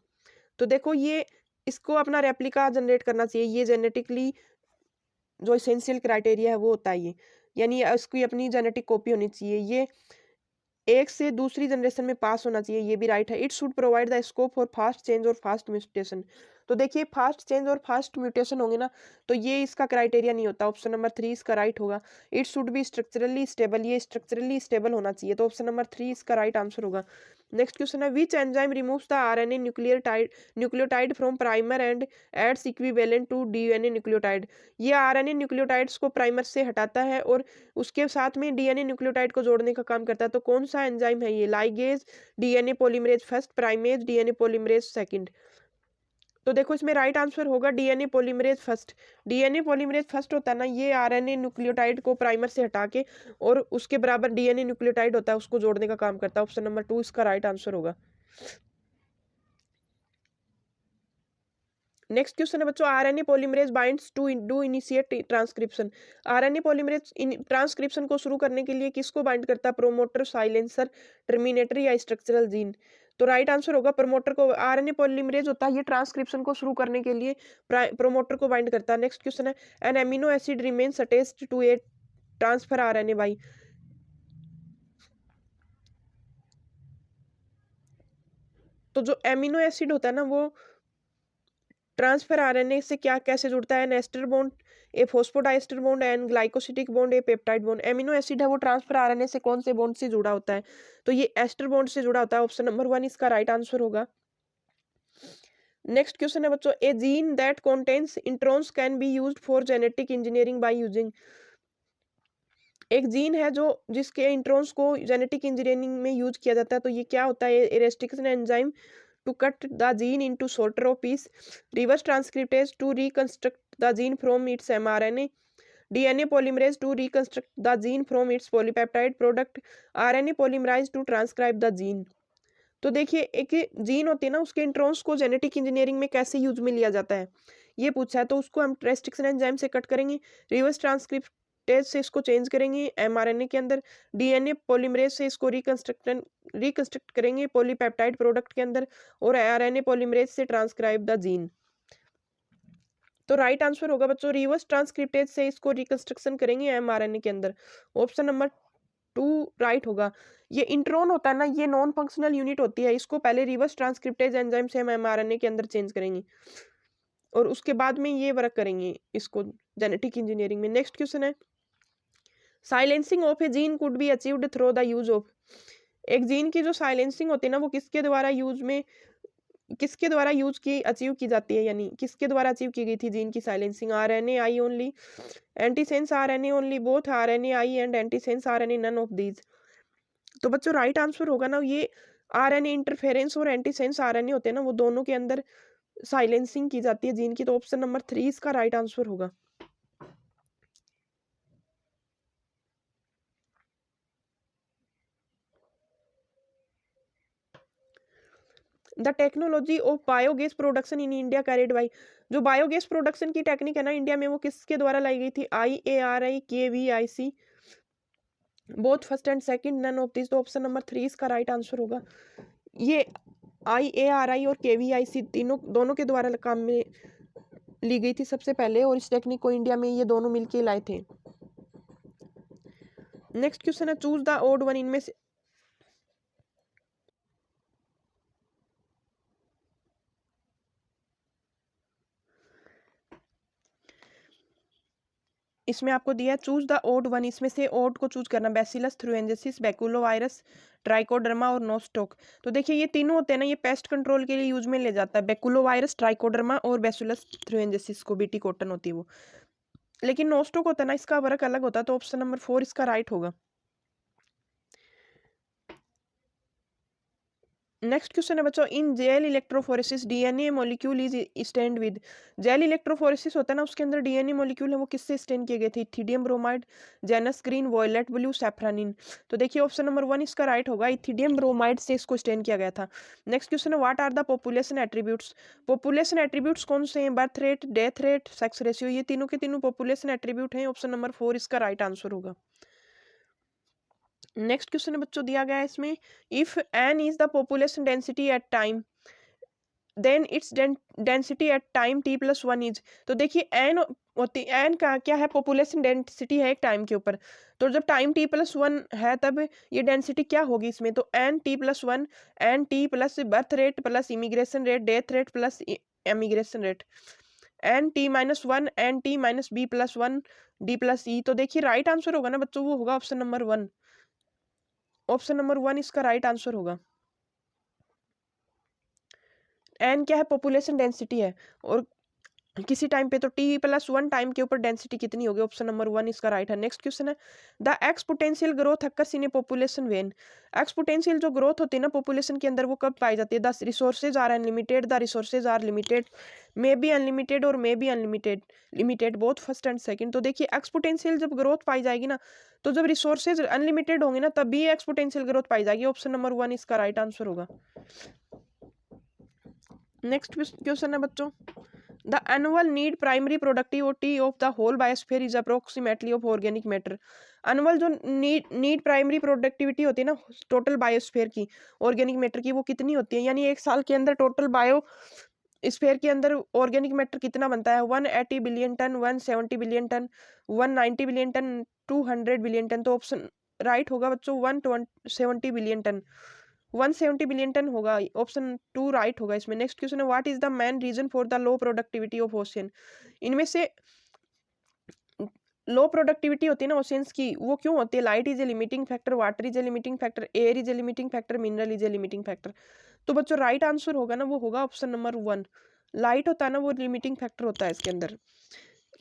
तो देखो ये इसको अपना रेप्लिका जनरेट करना चाहिए, ये जेनेटिकली जो एसेंशियल क्राइटेरिया है वो होता है ये, यानी उसकी अपनी जेनेटिक कॉपी होनी चाहिए, ये एक से दूसरी जनरेशन में पास होना चाहिए, ये भी राइट है। It should provide the scope for fast change और फास्ट म्यूटेशन। तो देखिए फास्ट चेंज और फास्ट म्यूटेशन होंगे ना तो ये इसका क्राइटेरिया नहीं होता। ऑप्शन नंबर 3 इसका राइट होगा। It should be structurally stable, ये स्ट्रक्चरली स्टेबल होना चाहिए, तो ऑप्शन नंबर 3 इसका राइट आंसर होगा। नेक्स्ट क्वेश्चन है, which enzyme removes the RNA nucleotide from primer and adds equivalent to DNA nucleotide. ये आरएनए न्यूक्लियोटाइड्स को प्राइमर से हटाता है और उसके साथ में डीएनए न्यूक्लियोटाइड को जोड़ने का काम करता है। तो कौन सा एंजाइम है ये? Ligase, DNA polymerase first, primase, DNA polymerase second. तो देखो इसमें राइट आंसर होगा DNA polymerase first. DNA polymerase first होता है ना ये आरएनए न्यूक्लियोटाइड को प्राइमर से हटा के और उसके बराबर डीएनए न्यूक्लियोटाइड होता है उसको जोड़ने का काम करता है। ऑप्शन नंबर 2 इसका राइट आंसर होगा। नेक्स्ट क्वेश्चन है बच्चों, RNA polymerase binds to do initiate transcription. RNA polymerase transcription को शुरू करने के लिए किसको बाइंड करता है? प्रोमोटर, साइलेंसर, टर्मिनेटर या स्ट्रक्चरल जीन। तो राइट आंसर होगा प्रोमोटर को। आरएनए पॉलीमरेज होता है ये ट्रांसक्रिप्शन को शुरू करने के लिए प्रोमोटर को बाइंड करता है। नेक्स्ट क्वेश्चन है, an amino acid remains attached to a transfer RNA by. तो जो एमिनो एसिड होता है ना वो ट्रांसफर आरएनए से क्या कैसे जुड़ता है? An ester bond, a phosphodiester bond, an glycosidic bond, a peptide bond. Amino acid है वो ट्रांसफर आरएनए से कौन से बॉन्ड से जुड़ा होता है? तो ये एस्टर बॉन्ड से जुड़ा होता है। ऑप्शन नंबर 1 इसका राइट आंसर होगा। नेक्स्ट क्वेश्चन है बच्चों, a gene that contains introns can be used for genetic engineering by using. एक जीन है जो जिसके इंट्रॉन्स को जेनेटिक इंजीनियरिंग में यूज किया जाता है, तो ये क्या होता है? Restriction enzyme to cut the gene into shorter of piece, reverse transcriptase to reconstruct the gene from its mRNA, DNA polymerase to reconstruct the gene from its polypeptide product, RNA polymerase to transcribe the gene। तो देखिए एक जीन होती है ना उसके इंट्रॉन्स को जेनेटिक इंजीनियरिंग में कैसे यूज में लिया जाता है ये पूछा है, तो उसको हम रेस्ट्रिक्शन एंजाइम से कट करेंगे, रिवर्स ट्रांसक्रिप्टेज से इसको चेंज करेंगे एमआरएनए के अंदर, डीएनए पॉलीमरेज से इसको रिकंस्ट्रक्ट करेंगे पॉलीपेप्टाइड प्रोडक्ट के अंदर, और आरएनए पॉलीमरेज से ट्रांसक्राइब द जीन। तो राइट आंसर होगा बच्चों रिवर्स ट्रांसक्रिप्टेज से इसको रिकंस्ट्रक्शन करेंगे एमआरएनए के अंदर। ऑप्शन नंबर 2 राइट होगा। ये इंट्रॉन होता है ना ये नॉन फंक्शनल यूनिट होती है, इसको पहले रिवर्स ट्रांसक्रिप्टेज एंजाइम से हम एमआरएनए के अंदर चेंज करेंगे और उसके बाद में ये वर्क करेंगे इसको जेनेटिक इंजीनियरिंग में। नेक्स्ट क्वेश्चन है, silencing of a gene could be achieved through the use of. एक जीन की जो साइलेंसिंग होती है ना वो किसके द्वारा यूज में किसके द्वारा यूज की अचीव की जाती है, यानी किसके द्वारा अचीव की गई थी जीन की silencing? RNA I only, antisense RNA only, both RNA I and antisense RNA, none of these. तो बच्चों राइट आंसर होगा ना ये आरएनए इंटरफेरेंस और एंटीसेंस आरएनए होते हैं ना, वो दोनों के अंदर साइलेंसिंग की जाती है जीन की। तो ऑप्शन नंबर 3 इसका राइट आंसर होगा। The technology of biogas production in India carried by, जो बायोगैस प्रोडक्शन की टेक्निक है ना इंडिया में, वो किसके द्वारा लाई गई थी? IARI, KVIC, both first and second, none of this. तो ऑप्शन नंबर 3 इसका राइट आंसर होगा। ये IARI और KVIC तीनों दोनों के द्वारा काम में ली गई थी सबसे पहले, और इस टेक्निक को इंडिया में ये दोनों मिलके लाए थे। नेक्स्ट क्वेश्चन है चूज द ओड वन, इनमें से इसमें आपको दिया है चूज द ओड वन, इसमें से ओड को चूज करना। बैसिलस थ्रूएंजेसिस, बैकुलोवायरस, ट्राइकोडर्मा और नोस्टोक। तो देखिए ये तीनों होते हैं ना, ये पेस्ट कंट्रोल के लिए यूज में ले जाता है। बैकुलोवायरस, ट्राइकोडर्मा और बैसिलस थ्रूएंजेसिस को बीटी कॉटन होती है वो। लेकिन नोस्टोक होता है ना, इसका वर्क अलग होता है। तो ऑप्शन नंबर 4 इसका राइट होगा। नेक्स्ट क्वेश्चन है बच्चों, in gel electrophoresis DNA molecule is stand with. Gel electrophoresis होता है ना, उसके अंदर डीएनए मॉलिक्यूल है वो किससे स्टैंड किए गए थे? Ethidium bromide, janus green, violet blue, safranin. तो देखिए ऑप्शन नंबर 1 इसका राइट होगा, इथिडियम ब्रोमाइड से इसको स्टैंड किया गया था। नेक्स्ट क्वेश्चन है what are the population attributes. Population attributes कौन से हैं? Birth rate, death rate, sex ratio, ये तीनों के तीनों पॉपुलेशन एट्रीब्यूट हैं। ऑप्शन नंबर 4 इसका राइट आंसर होगा। नेक्स्ट क्वेश्चन है बच्चों दिया गया है इसमें, if N is the population density at time then its density at time t+1 is. तो देखिए एन होती, एन का क्या है? पॉपुलेशन डेंसिटी है एक टाइम के ऊपर। तो जब टाइम t+1 है तब ये डेंसिटी क्या होगी इसमें? तो N t+1, N t plus birth rate plus immigration rate, death rate plus immigration rate, N t-1, N t-B+1, D+E। तो देखिए राइट आंसर होगा ना बच्चों, वो होगा ऑप्शन नंबर 1। ऑप्शन नंबर 1 इसका राइट आंसर होगा। एन क्या है? पॉपुलेशन डेंसिटी है, और किसी टाइम पे तो t+1 टाइम के ऊपर डेंसिटी कितनी होगी? ऑप्शन नंबर 1 इसका राइट है। नेक्स्ट क्वेश्चन है the exponential growth occurs in a population when. Exponential जो ग्रोथ होती है ना पॉपुलेशन के अंदर, वो कब पाई जाती है? The resources are unlimited, the resources are limited, may be unlimited और may be unlimited, limited, both first and second. तो देखिए एक्सपोटेंशियल जब ग्रोथ पाई जाएगी ना, तो जब रिसोर्सेज अनलिमिटेड होंगे ना तभी एक्सपोटेंशियल ग्रोथ पाई जाएगी। ऑप्शन नंबर 1 इसका राइट आंसर होगा। नेक्स्ट क्वेश्चन है बच्चों, the annual net primary productivity of the whole biosphere is approximately of organic matter. Annual जो नीड प्राइमरी प्रोडक्टिविटी होती है ना टोटल बायोस्फीयर की, ऑर्गेनिक मैटर की, वो कितनी होती है? यानी एक साल के अंदर टोटल बायो स्फीयर के अंदर ऑर्गेनिक मैटर कितना बनता है? 180 billion ton, 170 billion ton, 190 billion ton, 200 billion ton. तो ऑप्शन राइट होगा बच्चों 170 बिलियन टन, 170 बिलियन टन होगा। ऑप्शन 2 राइट होगा इसमें। नेक्स्ट क्वेश्चन है what is the main reason for the low productivity of ocean. इनमें से लो प्रोडक्टिविटी होती है ना ओशियंस की, वो क्यों होती है? Light is a limiting factor, water is a limiting factor, air is a limiting factor, mineral is a limiting factor. तो बच्चों राइट आंसर होगा ना, वो होगा ऑप्शन नंबर 1। लाइट होता है ना, वो लिमिटिंग फैक्टर होता है इसके अंदर।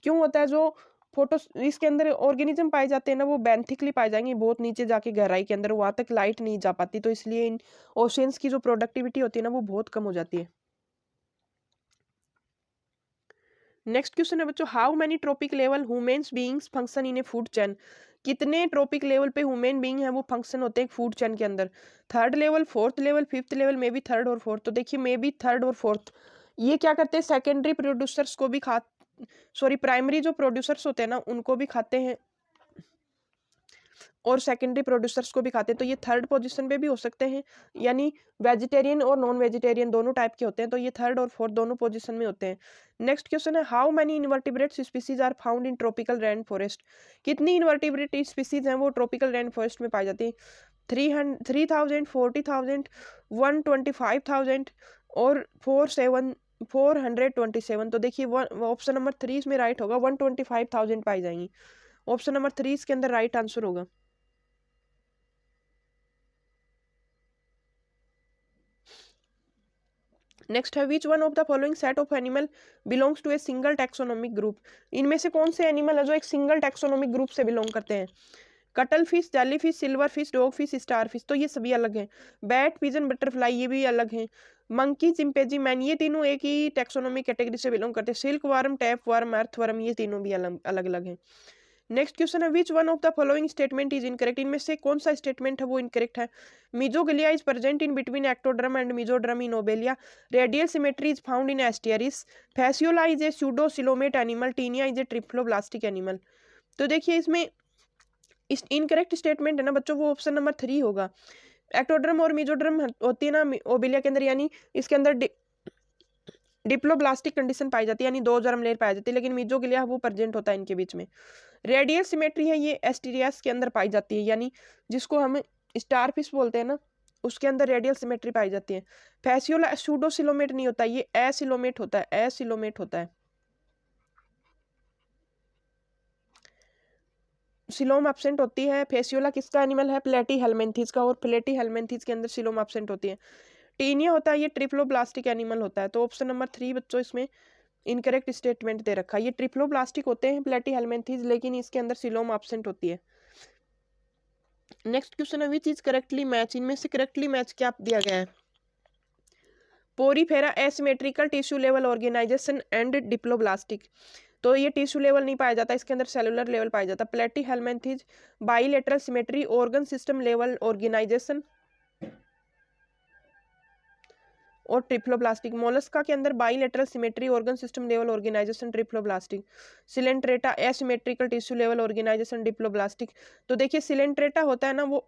क्यों होता है? जो फोटो इसके अंदर ऑर्गेनिज्म पाए जाते हैं ना, वो बेंथिकली पाए जाएंगे बहुत नीचे जाके गहराई के अंदर, वहां तक लाइट नहीं जा पाती। तो इसलिए इन ओशियंस की जो प्रोडक्टिविटी होती है ना, वो बहुत कम हो जाती है। नेक्स्ट क्वेश्चन है बच्चों, how many trophic level humans beings function in A food chain. कितने ट्रॉपिक लेवल पे ह्यूमन बीइंग है वो फंक्शन होते हैं फूड चेन के अंदर? Third level, fourth level, fifth level, may be third और फोर्थ। तो देखिए मे बी थर्ड और फोर्थ। ये क्या करते हैं? सेकेंडरी प्रोड्यूसर्स को भी खा, सॉरी प्राइमरी जो प्रोड्यूसर्स होते हैं ना उनको भी खाते हैं, और सेकेंडरी प्रोड्यूसर्स को भी खाते हैं। तो ये थर्ड पोजीशन पे भी हो सकते हैं, यानी वेजिटेरियन और नॉन वेजिटेरियन दोनों टाइप के होते हैं। तो ये थर्ड और फोर्थ दोनों पोजीशन में होते हैं। नेक्स्ट क्वेश्चन है how many invertebrate species are found in tropical rain forest. कितनी इनवर्टिब्रेट स्पीसीज हैं वो ट्रॉपिकल रेन फॉरेस्ट में पाई जाती है? 3,000, 40,000, 125,000 और 427। तो देखिए ऑप्शन नंबर 3 इसमें राइट होगा, 125,000 पाई जाएंगी। ऑप्शन नंबर 3 इसके अंदर राइट आंसर होगा। नेक्स्ट है which one of the following set of animal belongs to a single taxonomic group. इनमें से कौन से एनिमल है जो एक सिंगल टैक्सोनॉमिक ग्रुप से बिलोंग करते हैं। Cuttle fish, jelly fish, silver fish, dog fish, star fish, तो ये सभी अलग हैं। बैट, पिजन, बटरफ्लाई ये भी अलग हैं। मंकी, चिंपैंजी, मैन ये तीनों एक ही टैक्सोनॉमिक कैटेगरी से बिलोंग करते हैं। सिल्क वर्म, टैप वर्म, अर्थ वर्म ये तीनों भी अलग अलग अलग हैं। नेक्स्ट क्वेश्चन है which one of the following statement is incorrect. इनमें से कौन सा स्टेटमेंट है वो इनकरेक्ट है। Mesoglea is present in between ectoderm and mesoderm in obelia. Radial symmetry is found in asterias. Fasciola is a pseudocoelomate animal. Taenia is a triploblastic animal. तो देखिए इसमें इस इनकरेक्ट स्टेटमेंट है ना बच्चों वो ऑप्शन नंबर 3 होगा। एक्टोड्रम और मीजोड्रम होती है ना ओबेलिया के अंदर, यानी इसके अंदर डिप्लोब्लास्टिक कंडीशन पाई जाती है, यानी 2 जर्म लेयर पाई जाती है, लेकिन मीजोग्लिया वो प्रेजेंट होता है इनके बीच में। रेडियल सिमेट्री है ये एस्टीरियस के अंदर पाई जाती है, यानी जिसको हम स्टार फिश बोलते हैं ना उसके अंदर रेडियल सिमेट्री पाई जाती है। फैसियोला सूडोसिलोमेट नहीं होता, ये एसिलोमेट होता है, एसिलोमेट होता है। सिलोम एब्सेंट होती है। फेसियोला किसका एनिमल है, प्लेटी हेलमेंथीज का, और प्लेटी हेलमेंथीज के अंदर सिलोम एब्सेंट होती है। टीनिया होता है ये ट्रिप्लोब्लास्टिक एनिमल होता है। तो ऑप्शन नंबर 3 बच्चों इसमें इनकरेक्ट स्टेटमेंट दे रखा है। ये ट्रिप्लोब्लास्टिक होते हैं प्लेटी हेलमेंथीज, लेकिन इसके अंदर सिलोम एब्सेंट होती है। नेक्स्ट क्वेश्चन है विच इज करेक्टली मैच। इनमें से करेक्टली मैच क्या दिया गया है। Porifera asymmetrical tissue level organisation and diploblastic, तो ये टिश्यू लेवल नहीं पाया जाता, इसके अंदर सेलुलर लेवल पाया जाता। Platyhelminthes bilateral symmetry organ system level organisation और ट्रिप्लोब्लास्टिक। मोलस्का के अंदर bilateral symmetry organ system level organisation triploblastic. Coelenterata asymmetrical tissue level organisation diploblastic. तो देखिए सिलेंट्रेटा होता है ना वो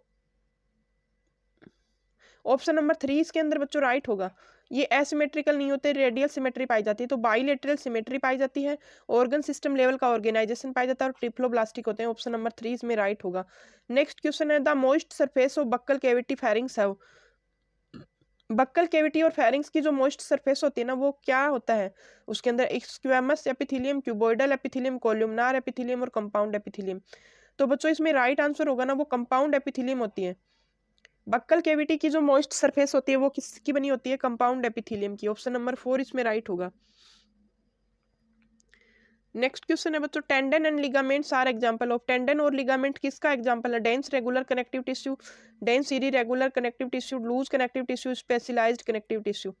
ऑप्शन नंबर 3 इसके अंदर बच्चों राइट होगा। ये एसिमेट्रिकल नहीं होते, रेडियल सिमेट्री पाई जाती है, तो बाइलेटरल सिमेट्री पाई जाती है, ऑर्गन सिस्टम लेवल का ऑर्गेनाइजेशन पाया जाता है, और ट्रिप्लोब्लास्टिक होते हैं। ऑप्शन नंबर 3 इसमें राइट होगा। नेक्स्ट क्वेश्चन है the most surface of buccal cavity pharynx है। बक्कल कैविटी और फेरिंग्स की जो मोस्ट सरफेस होती है ना वो क्या होता है, उसके अंदर squamous epithelium, cuboidal epithelium, columnar epithelium और कंपाउंड एपिथेलियम। तो बच्चों इसमें राइट आंसर होगा ना वो कंपाउंड एपिथेलियम होती है। बक्कल कैविटी की जो मॉइस्ट सरफेस होती है वो किसकी बनी होती है, कंपाउंड एपिथेलियम की। ऑप्शन नंबर 4 इसमें राइट होगा। नेक्स्ट क्वेश्चन है बच्चों tendon and ligaments are example of. Tendon और लिगामेंट किसका एग्जांपल है। Dense regular connective tissue, dense irregular connective tissue, loose connective tissue, specialised connective tissue.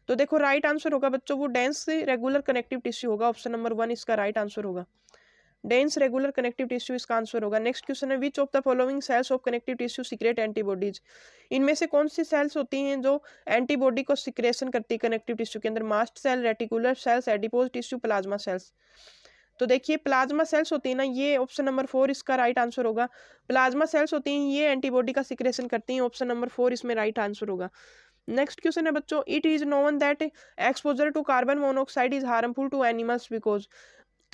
तो देखो राइट आंसर होगा बच्चों वो डेंस रेगुलर कनेक्टिव टिश्यू होगा। ऑप्शन नंबर 1 इसका राइट आंसर होगा। डेंस रेगुलर कनेक्टिव टिश्यू इसका आंसर होगा। नेक्स्ट क्वेश्चन है which of the following sales of connective tissue secret antibodies. इनमें से कौन सी सेल्स होती हैं जो एंटीबॉडी को सिक्रेशन करती है कनेक्टिव टिश्यू के अंदर। Mast cell, reticular cells, adipose tissue, plasma cells. तो देखिए प्लाज्मा सेल्स होती है ना ये ऑप्शन नंबर 4 इसका राइट आंसर होगा। प्लाज्मा सेल्स होती हैं ये एंटीबॉडी का सिक्रेशन करती हैं। ऑप्शन नंबर 4 इसमें राइट आंसर होगा। नेक्स्ट क्वेश्चन है बच्चों it is known that exposure to carbon monoxide is harmful to animals because.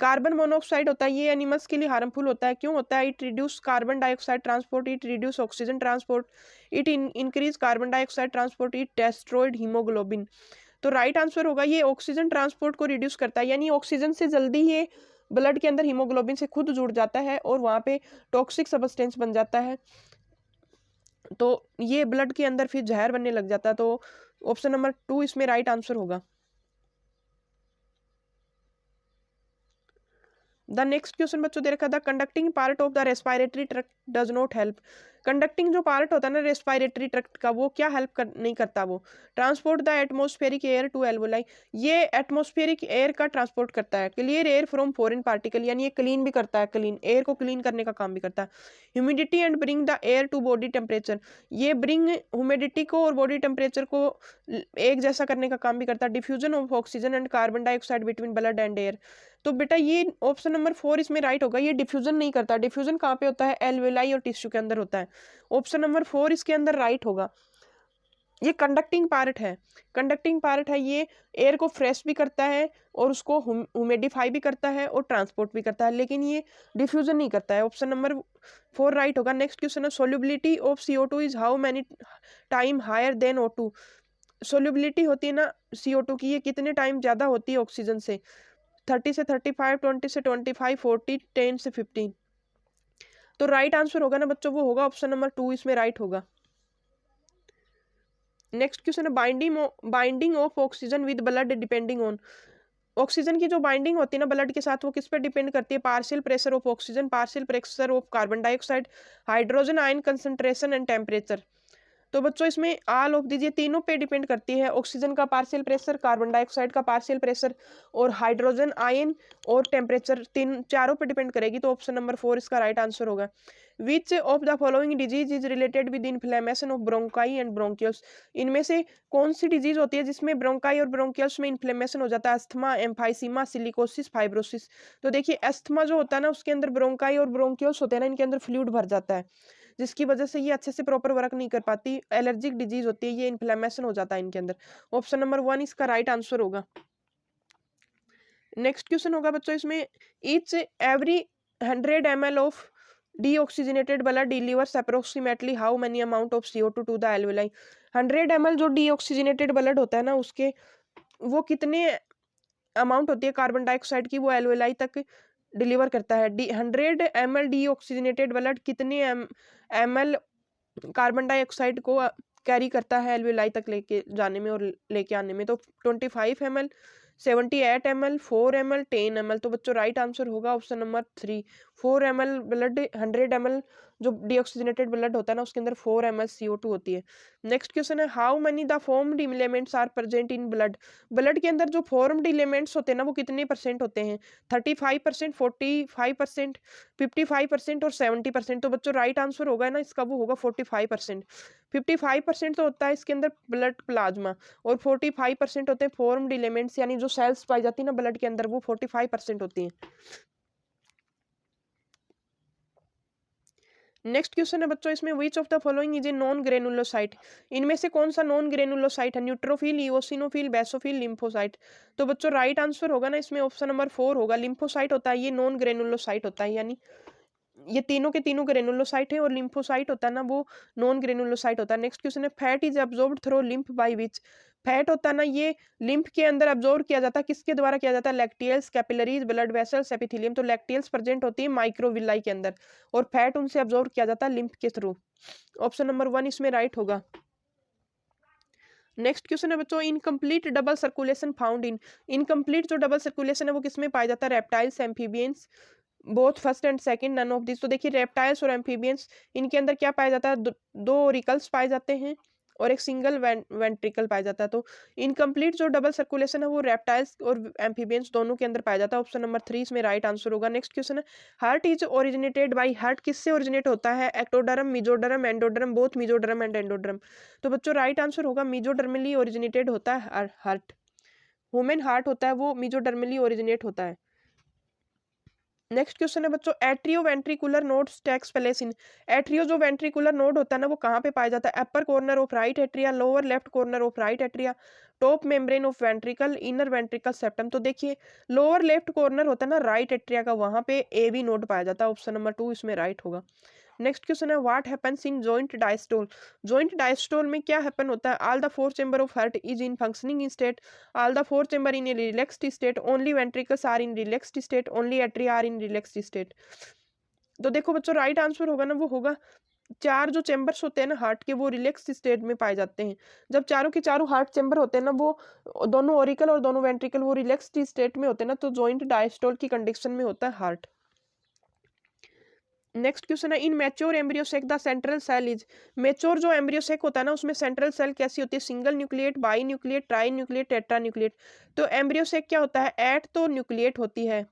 Carbon monoxide होता है ये एनिमल्स के लिए हार्मफुल होता है, क्यों होता है। It reduce carbon dioxide transport, it reduce oxygen transport, it increase carbon dioxide transport, it destroyed haemoglobin. तो राइट आंसर होगा ये ऑक्सीजन ट्रांसपोर्ट को रिड्यूस करता है, यानी ऑक्सीजन से जल्दी ये ब्लड के अंदर हीमोग्लोबिन से खुद जुड़ जाता है और वहां पे टॉक्सिक सब्सटेंस बन जाता है, तो ये ब्लड के अंदर फिर जहर बनने लग जाता है। तो ऑप्शन नंबर 2 इसमें राइट आंसर होगा। द नेक्स्ट क्वेश्चन बच्चों दे रखा था conducting part of the respiratory tract does not help. Conducting जो पार्ट होता है ना रेस्पिरेटरी ट्रैक्ट का वो क्या नहीं करता, वो transport the atmospheric air to alveoli, ये एटमॉस्फेरिक एयर का ट्रांसपोर्ट करता है। Clear air from foreign particle, यानी ये क्लीन भी करता है, क्लीन एयर को क्लीन करने का काम भी करता है। Humidity and bring the air to body temperature, ये ब्रिंग ह्यूमिडिटी को और बॉडी टेम्परेचर को एक जैसा करने का काम भी करता है। Diffusion of oxygen and carbon dioxide between blood and air, तो बेटा ये ऑप्शन नंबर 4 इसमें राइट होगा। ये डिफ्यूजन नहीं करता, डिफ्यूजन कहाँ पे होता है, एल्वेलाई और टिश्यू के अंदर होता है। ऑप्शन नंबर 4 इसके अंदर राइट होगा। ये कंडक्टिंग पार्ट है, कंडक्टिंग पार्ट है, ये एयर को फ्रेश भी करता है और उसको ह्यूमिडिफाई भी करता है और ट्रांसपोर्ट भी करता है, लेकिन ये डिफ्यूजन नहीं करता है। ऑप्शन नंबर 4 राइट होगा। नेक्स्ट क्वेश्चन है solubility of CO2 is how many time higher than O2। Solubility होती है ना CO2 की, ये कितने टाइम ज्यादा होती है ऑक्सीजन से, 30 से 35, 20 से 25, 40, 10 से 15। तो राइट आंसर होगा ना बच्चों वो होगा ऑप्शन नंबर 2 इसमें राइट होगा। नेक्स्ट क्वेश्चन है binding of oxygen with blood depending on. Oxygen की जो बाइंडिंग होती है ना ब्लड के साथ, वो किस पर डिपेंड करती है? Partial pressure of oxygen, partial pressure of carbon dioxide, hydrogen ion concentration and temperature. तो बच्चों इसमें ऑल ऑफ दीजिए, तीनों पे डिपेंड करती है। ऑक्सीजन का पार्शियल प्रेशर, कार्बन डाइऑक्साइड का पार्शियल प्रेशर और हाइड्रोजन आयन और टेम्परेचर, तीन चारों पे डिपेंड करेगी। तो ऑप्शन नंबर 4 इसका राइट आंसर होगा। Which of the following disease is related with inflammation of bronchi and bronchioles. इनमें से कौन सी डिजीज होती है जिसमें ब्रोंकाई और ब्रोंकियल्स में इन्फ्लेमेशन हो जाता है? Asthma, emphysema, silicosis, fibrosis. तो देखिए अस्थमा जो होता है ना, उसके अंदर ब्रोंकाई और ब्रोंकियल्स होते हैं ना, इनके अंदर फ्लूइड भर जाता है, जिसकी वजह से ये अच्छे से प्रॉपर वर्क नहीं कर पाती। एलर्जिक डिजीज होती है, ये इन्फ्लेमेशन हो जाता है इनके अंदर। ऑप्शन नंबर 1 इसका राइट आंसर होगा। नेक्स्ट क्वेश्चन होगा बच्चों इसमें, each every 100 ml of deoxygenated blood delivers approximately how many amount of CO2 to the alveoli. 100 ml जो डीऑक्सीजनेटेड ब्लड होता है ना, उसके वो कितने अमाउंट होती है कार्बन डाइऑक्साइड की, वो एल्वेलाई तक डिलीवर करता है। 100 ml डीऑक्सीजनेटेड ब्लड कितने ml कार्बन डाइऑक्साइड को कैरी करता है एल्वेलाई तक लेके जाने में और लेके आने में? तो 25 ml, 78 ml, 4 ml, 10 ml। तो बच्चों राइट आंसर होगा option number 3। 4 ml blood, 100 ml जो डीऑक्सीजनेटेड ब्लड होता है ना, उसके अंदर 4 ml CO2 होती है। नेक्स्ट क्वेश्चन है, how many the formed elements are present in blood. Blood के अंदर जो फॉर्म्ड एलिमेंट्स होते हैं ना, वो कितने परसेंट होते हैं? 35%, 45%, 55% और 70%। तो बच्चों राइट आंसर होगा ना इसका, वो होगा 45%। 55% तो होता है इसके अंदर ब्लड प्लाज्मा, और 45% होते हैं फॉर्म्ड एलिमेंट्स, यानी जो सेल्स पाई जाती है ना ब्लड के अंदर, वो 45% होती हैं। नेक्स्ट क्वेश्चन है बच्चों इसमें, which of the following is a non granulocyte. इनमें से कौन सा नॉन ग्रेनुलोसाइट है? Neutrophil, eosinophil, basophil, lymphocyte. तो बच्चों राइट आंसर होगा ना इसमें ऑप्शन नंबर 4 होगा। लिम्फोसाइट होता है ये नॉन ग्रेनुलोसाइट होता है, यानी ये तीनों के तीनों ग्रेनुलोसाइट है, और लिम्फोसाइट होता है ना वो नॉन ग्रेनुलोसाइट होता है। नेक्स्ट क्वेश्चन है, fat is absorbed through lymph by which. Fat होता है ना, ये लिम्फ के अंदर अब्जॉर्ब किया जाता है, किसके द्वारा किया जाता है? Lacteals, capillaries, blood vessels, epithelium. तो लैक्टियल्स प्रेजेंट होती है माइक्रोविलाई के अंदर, और फैट उनसे अब्जॉर्ब किया जाता है लिम्फ के थ्रू। ऑप्शन नंबर 1 इसमें राइट होगा। नेक्स्ट क्वेश्चन है बच्चों, incomplete double circulation found in. Incomplete जो डबल सर्कुलेशन है वो किसमें पाया जाता है? Reptiles, amphibians, both first and second, none of this. तो देखिए रेप्टाइल्स और एम्फीबियंस, इनके अंदर क्या पाया जाता है? दो ओरिकल्स पाए जाते हैं और एक सिंगल वेंट्रिकल पाया जाता है। तो इनकम्प्लीट जो डबल सर्कुलेशन है वो रेप्टाइल्स और एम्फीबियंस दोनों के अंदर पाया जाता है। ऑप्शन नंबर 3 इसमें राइट आंसर होगा। नेक्स्ट क्वेश्चन है, heart is originated by, heart किससे ओरिजिनेट होता है? Ectoderm, mesoderm, endoderm, both mesoderm and endoderm. तो बच्चों राइट आंसर होगा मिजोडर्मली ओरिजिनेटेड होता है हार्ट। ह्यूमन हार्ट होता है वो मिजोडर्मली ओरिजिनेट होता है। नेक्स्ट क्वेश्चन है बच्चों, atrio ventricular nodes takes place in. Atrio जो वेंट्रिकुलर नोड होता है ना, वो कहाँ पे पाया जाता है? Upper corner of right atria, lower left corner of right atria, top membrane of ventricle, inner ventricle septum. तो देखिए लोअर लेफ्ट कॉर्नर होता है ना राइट एट्रिया का, वहां पे एवी नोड पाया जाता है। ऑप्शन नंबर 2 इसमें राइट होगा। नेक्स्ट क्वेश्चन है, what happens in joint diastole. Joint diastole में क्या हैपन होता है? All the four chamber of heart is in functioning state, all the four chamber in a relaxed state, only ventricles are in relaxed state, only atria are in relaxed state. तो देखो बच्चों राइट आंसर होगा ना, वो होगा चार जो चेंबर्स होते हैं ना हार्ट के, वो रिलैक्स स्टेट में पाए जाते हैं। जब चारों के चारों हार्ट चेंबर होते हैं ना, वो दोनों ओरिकल और दोनों वेंट्रिकल वो रिलैक्स स्टेट में होते हैं ना, तो जॉइंट डायस्टोल की कंडीशन में होता है हार्ट। नेक्स्ट क्वेश्चन है, in mature embryo sac the central cell is. Mature जो एम्ब्रियोसेक होता है ना, उसमें सेंट्रल सेल कैसी होती है? Single nucleate, binucleate, trinucleate, tetranucleate. तो एम्ब्रियोसेक क्या होता है? 8 तो न्यूक्लिएट होती है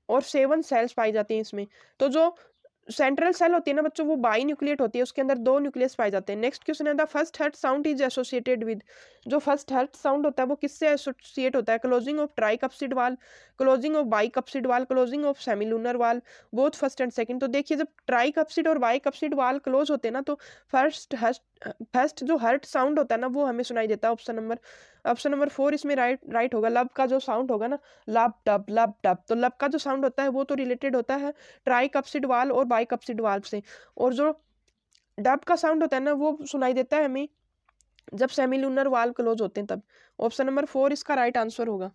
और 7 सेल्स पाई जाती हैं इसमें। तो जो सेंट्रल सेल होती है ना बच्चों, वो बाई न्यूक्लिएट होती है, उसके अंदर 2 न्यूक्लियस पाए जाते हैं। नेक्स्ट क्वेश्चन है, the first heart sound is associated with. जो फर्स्ट हर्ट साउंड होता है वो किससे एसोसिएट होता है? क्लोजिंग ऑफ ट्राइकप्सिड वाल, क्लोजिंग ऑफ बाइकप्सिड वाल, क्लोजिंग ऑफ सेमिलुनर वाल, बोथ फर्स्ट एंड सेकंड। तो देखिए जब ट्राइकप्सिड और बाइकप्सिड वाल क्लोज होते हैं ना, तो फर्स्ट जो हर्ट साउंड होता है ना, वो हमें सुनाई देता है। ऑप्शन नंबर 4 इसमें राइट होगा। लब का जो साउंड होगा ना, लब डब, तो लब का जो साउंड होता है वो तो रिलेटेड होता है ट्राइकप्सिड वाल और बाइकप्सिड वाल से, और जो डब का साउंड होता है ना, वो सुनाई देता है हमें जब सेमिलुनर वाल क्लोज होते हैं तब। ऑप्शन नंबर 4 इसका राइट आंसर होगा।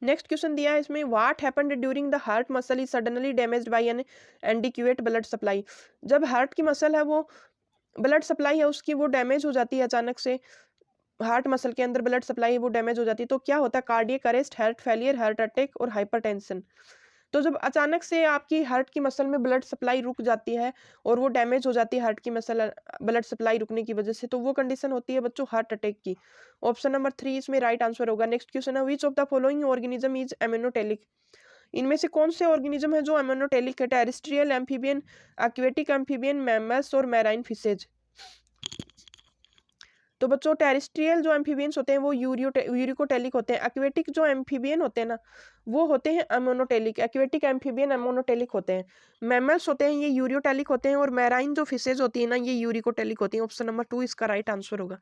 नेक्स्ट क्वेश्चन दिया है इसमें, what happened during the heart muscle is suddenly damaged by an inadequate blood supply. जब हार्ट की मसल है वो ब्लड सप्लाई है उसकी वो डैमेज हो जाती है अचानक से, हार्ट मसल के अंदर ब्लड सप्लाई वो डैमेज हो जाती है, तो क्या होता है, cardiac arrest, heart failure, heart attack और हाइपरटेंशन। तो जब अचानक से आपकी हार्ट की मसल में ब्लड सप्लाई रुक जाती है और वो डैमेज हो जाती है हार्ट की मसल ब्लड सप्लाई रुकने की वजह से, तो वो कंडीशन होती है बच्चों हार्ट अटैक की। ऑप्शन नंबर 3 इसमें राइट आंसर होगा। नेक्स्ट क्वेश्चन है, which of the following organism is ammonotelic. इनमें से कौन से ऑर्गेनिज्म है जो एमिनोटेलिक है, terrestrial, amphibian, aquatic amphibian, mammals और मैराइन फिशेज। तो बच्चों टेरेस्ट्रियल जो एम्फीबियंस होते हैं वो यूरिकोटेलिक होते हैं, एक्वेटिक जो एम्फीबियन होते हैं ना वो होते हैं अमोनोटेलिक, एक्वेटिक एम्फीबियन अमोनोटेलिक होते हैं। मैमल्स होते हैं ये यूरियोटेलिक होते हैं और मैराइन जो फिशेज होती है ना ये यूरिकोटेलिक होती है। ऑप्शन नंबर 2 इसका राइट आंसर होगा।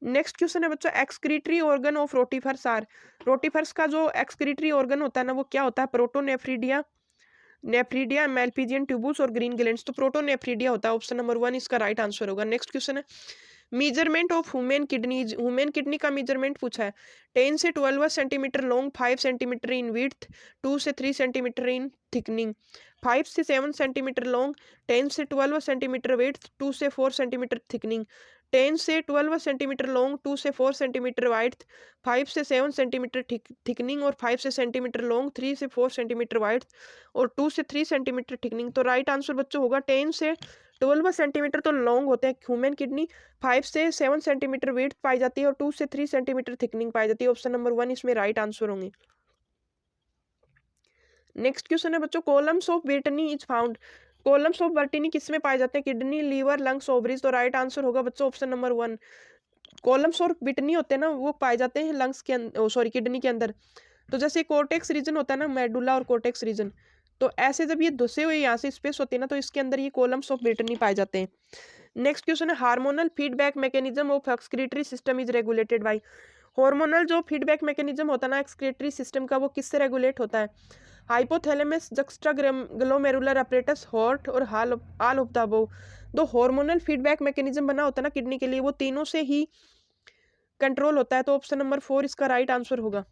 नेक्स्ट क्वेश्चन है बच्चों, excretory organ of rotifers are. Rotifers का जो एक्सक्रीटरी ऑर्गन होता है ना वो क्या होता है, प्रोटोनेफ्रीडिया, नेफ्रीडिया, मेल्पिजियन ट्यूबुल्स और ग्रीन ग्लैंड्स। तो प्रोटोनेफ्रीडिया होता है। ऑप्शन नंबर 1 इसका राइट आंसर होगा। नेक्स्ट क्वेश्चन है, measurement of human kidneys. Human kidney का मेजरमेंट पूछा है। 10 से 12 सेंटीमीटर लॉन्ग, 5 सेंटीमीटर इन विड्थ, 2 से 3 सेंटीमीटर इन थिकनिंग। 5 से 7 सेंटीमीटर लॉन्ग, 10 से 12 सेंटीमीटर विड्थ, 2 से 4 सेंटीमीटर थिकनिंग। 10 से 12 सेंटीमीटर लॉन्ग, 2 से 4 सेंटीमीटर वाइड, 5 से 7 सेंटीमीटर थिकनिंग और 5 से सेंटीमीटर लॉन्ग, 3 से 4 सेंटीमीटर वाइड और 2 से 3 सेंटीमीटर थिकनिंग। तो राइट आंसर बच्चों होगा 10 से 12 सेंटीमीटर तो लॉन्ग होते हैं ह्यूमन किडनी, 5 से 7 सेंटीमीटर वेट पाई जाती है और 2 से 3 सेंटीमीटर थिकनिंग पाई जाती है। ऑप्शन नंबर 1 इसमें राइट आंसर होंगे। नेक्स्ट क्वेश्चन है बच्चों, columns of Bertini is found. Columns of Bertini किसमें पाए जाते हैं, किडनी, लीवर, लंग्स, ओवरीज। तो राइट आंसर होगा बच्चों ऑप्शन नंबर 1। कॉलम्स और ब्रिटनी होते हैं ना वो पाए जाते हैं लंग्स के अंदर, सॉरी किडनी के अंदर। तो जैसे कोर्टेक्स रीजन होता है ना, मेडुला और कोर्टेक्स रीजन, तो ऐसे जब ये धुसे हुए यहाँ से स्पेस होती है ना तो इसके अंदर ये कॉलम्स ऑफ ब्रिटनी पाए जाते हैं। नेक्स्ट क्वेश्चन है, hormonal feedback mechanism of excretory system is regulated by. Hormonal जो फीडबैक मैकेनिज्म होता है ना एक्सक्रीटरी सिस्टम का वो किससे रेगुलेट होता है, हाइपोथैलेमस, जक्स्ट्रा ग्लोमेरुलर अपरेटस, हॉर्ट और ऑल ऑफ द अबव। दो हार्मोनल फीडबैक मैकेनिज्म बना होता है ना किडनी के लिए वो तीनों से ही कंट्रोल होता है। तो ऑप्शन नंबर 4 इसका राइट आंसर होगा।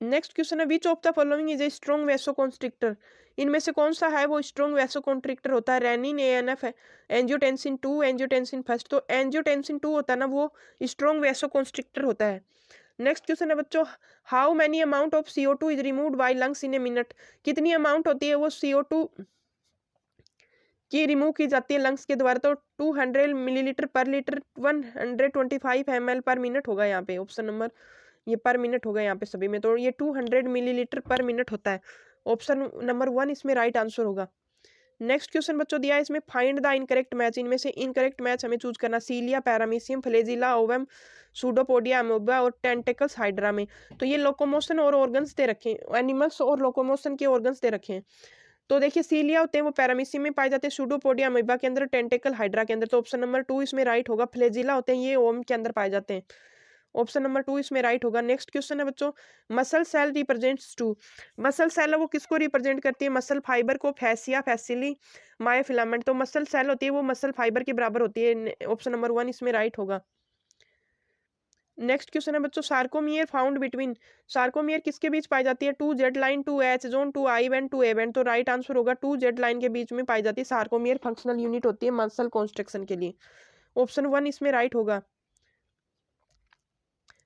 नेक्स्ट क्वेश्चन है, which of the following is a strong vasoconstrictor. इनमें से कौन सा है वो स्ट्रॉन्ग वैसोकॉन्स्ट्रिक्टर होता है, renin, ANF, angiotensin 2, angiotensin first. तो एंजियोटेंसिन 2 होता है ना वो स्ट्रॉन्ग वैसोकॉन्स्ट्रिक्टर होता है। नेक्स्ट क्वेश्चन है बच्चों, how many amount of CO2 is removed by lungs in a minute. कितनी अमाउंट होती है वो CO2 की रिमूव की जाती है लंग्स के द्वारा। तो 200 मिलीलीटर पर लीटर, 125 ml पर मिनट होगा यहाँ पे। ऑप्शन नंबर, ये पर मिनट होगा यहाँ पे सभी में, तो ये 200 मिलीलीटर पर मिनट होता है। ऑप्शन नंबर 1 इसमें राइट आंसर होगा। नेक्स्ट क्वेश्चन बच्चों दिया है इसमें, फाइंड द इनकरेक्ट मैच। इनमें से इनकरेक्ट मैच हमें चूज करना, सीलिया, पैरामीशियम, फ्लेजिला, ओवम, सूडोपोडिया, अमोबा और टेंटेकल्स हाइड्रा में। तो ये लोकोमोशन और ऑर्गन्स दे रखे हैं, एनिमल्स और लोकोमोशन के ऑर्गन्स दे रखे हैं। तो देखिए सीलिया होते हैं वो पैरामीशियम में पाए जाते हैं, सूडोपोडिया अमीबा के अंदर, टेंटेकल हाइड्रा के अंदर। तो ऑप्शन नंबर 2 इसमें राइट होगा। फ्लेजिला होते हैं ये ओम के अंदर पाए जाते हैं। ऑप्शन नंबर 2 इसमें राइट होगा। नेक्स्ट क्वेश्चन है बच्चों, muscle cell represents to. Muscle cell है वो किसको रिप्रेजेंट करती है, मसल फाइबर को, फैसिया, फैसिली, मायोफिलामेंट। तो मसल सेल होती है वो मसल फाइबर के बराबर होती है। ऑप्शन नंबर 1 इसमें राइट होगा। नेक्स्ट क्वेश्चन है बच्चों, सार्कोमियर फाउंड बिटवीन। सार्कोमियर किसके बीच पाई जाती है, 2Z line, 2H zone, 2I band, 2A band. तो राइट आंसर होगा 2Z लाइन के बीच में पाई जाती है सार्कोमियर। फंक्शनल यूनिट होती है मसल कॉन्स्ट्रक्शन के लिए। ऑप्शन 1 इसमें राइट होगा।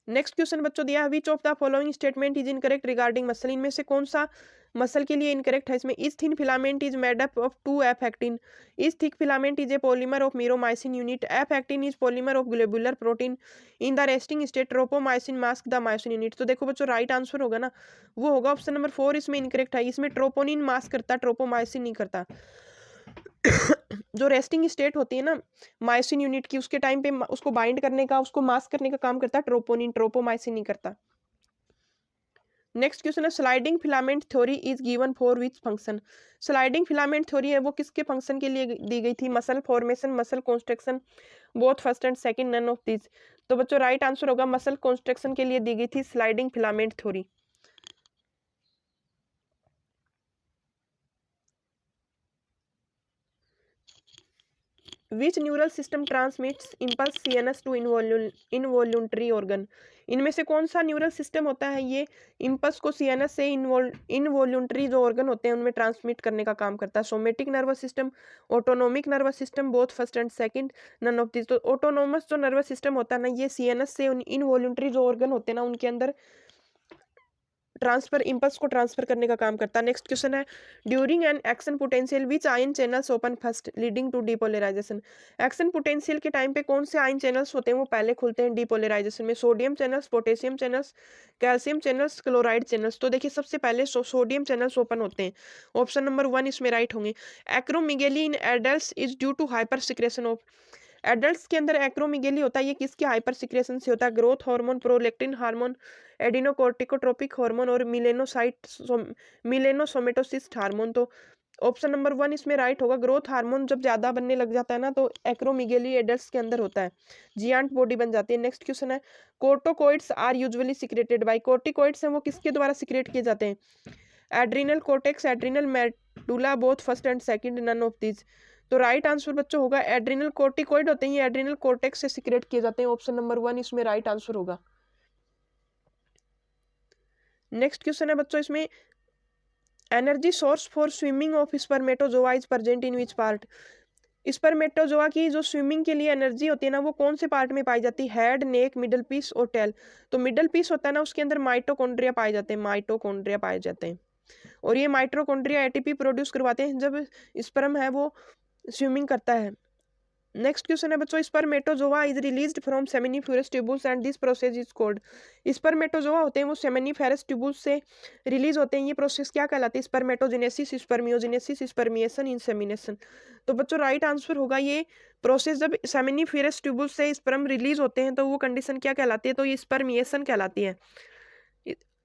नेक्स्ट क्वेश्चन बच्चों दिया है, which of the following statement is incorrect regarding muscle. इनमें से कौन सा मसल के लिए इनकरेक्ट है इसमें, is thin filament is made up of 2F actin, is thick filament is a polymer of मीरोमाइसिन unit, F actin is polymer of globular protein, in the resting state ट्रोपोमाइसिन mask the myosin unit. तो देखो बच्चों राइट आंसर होगा ना वो होगा ऑप्शन नंबर 4 इसमें इनकरेक्ट है। इसमें ट्रोपोनिन मास्क करता है, ट्रोपोमाइसिन नहीं करता। जो रेस्टिंग स्टेट होती है ना मायोसिन यूनिट की उसके टाइम पे उसको बाइंड करने का, उसको मास्क करने का काम करता है ट्रोपोनिन, ट्रोपोमाइसिन नहीं करता। नेक्स्ट क्वेश्चन है, sliding filament theory is given for which function. Sliding filament theory है वो किसके फंक्शन के लिए दी गई थी, muscle formation, muscle construction, both first and second, none of this. तो बच्चों राइट आंसर होगा मसल कॉन्स्ट्रक्शन के लिए दी गई थी sliding filament theory. Which neural system transmits impulse CNS to involuntary organ. इनमें से कौन सा न्यूरल सिस्टम होता है ये इम्पल्स को सीएनएस से इनवॉल्यूंटरी जो ऑर्गन होते हैं उनमें ट्रांसमिट करने का काम करता है। Somatic nervous system, autonomic nervous system, both first and second, none of this. तो ऑटोनोमस जो नर्वस सिस्टम होता है ना ये सीएनएस से इनवॉल्यूंटरी जो ऑर्गन होते हैं ना उनके अंदर ट्रांसफर इम्पल्स को ट्रांसफर करने का काम करता है। नेक्स्ट क्वेश्चन है during an action potential which ion channels open first leading to depolarisation. Action potential के टाइम पे कौन से आयन चैनल्स होते हैं वो पहले खुलते हैं डीपोलराइजेशन में? Sodium channels, potassium channels, calcium channels, chloride channels. तो देखिए सबसे पहले सोडियम चैनल्स ओपन होते हैं, ऑप्शन नंबर 1 इसमें राइट होंगे। Acromegaly in adults is due to hypersecretion of. Adults के अंदर एक्रोमेगेली होता है, ये किसके हाइपर सिक्रेशन से होता है? Growth hormone, prolactin hormone, adrenocorticotropic hormone और मिलेनोसोमेटोसिस्ट हार्मोन। तो ऑप्शन नंबर 1 इसमें राइट होगा। ग्रोथ हार्मोन जब ज्यादा बनने लग जाता है ना तो एक्रोमेगेली एडल्ट्स के अंदर होता है, जियांट बॉडी बन जाती है। नेक्स्ट क्वेश्चन है corticoids are usually secreted by. Corticoids हैं वो किसके द्वारा सिक्रेट किए जाते हैं? Adrenal cortex, adrenal medulla, both first and second, none of this. तो राइट आंसर बच्चों होगा एड्रिनल कोर्टिकोइड होते हैं, ये एड्रिनल कोर्टेक्स से सिक्रेट किए जाते हैं। ऑप्शन नंबर 1 इसमें राइट आंसर होगा। नेक्स्ट क्वेश्चन है बच्चों इसमें energy source for swimming of spermatozoa is present in which part. Spermatozoa की जो स्विमिंग के लिए एनर्जी होती है ना वो कौन से पार्ट में पाई जाती है? हेड, नेक, मिडल पीस और टेल। तो मिडल पीस होता है ना उसके अंदर माइटोकॉन्ड्रिया पाए जाते हैं, माइटोकॉन्ड्रिया पाए जाते हैं और ये माइटोकॉन्ड्रिया एटीपी प्रोड्यूस करवाते हैं जब स्पर्म है वो स्विमिंग करता है। नेक्स्ट क्वेश्चन है बच्चों spermatozoa is released from seminiferous tubules and this process is called. Spermatozoa होते हैं वो सेमिनिफेरस ट्यूबुल्स से रिलीज होते हैं, ये प्रोसेस क्या कहलाती है? Spermatogenesis, spermiogenesis, spermiation, insemination. तो बच्चों राइट आंसर होगा ये प्रोसेस जब सेमिनिफेरस ट्यूबुल्स से स्पर्म रिलीज होते हैं तो वो कंडीशन क्या कहलाती है? तो ये स्पर्मिएशन कहलाती है,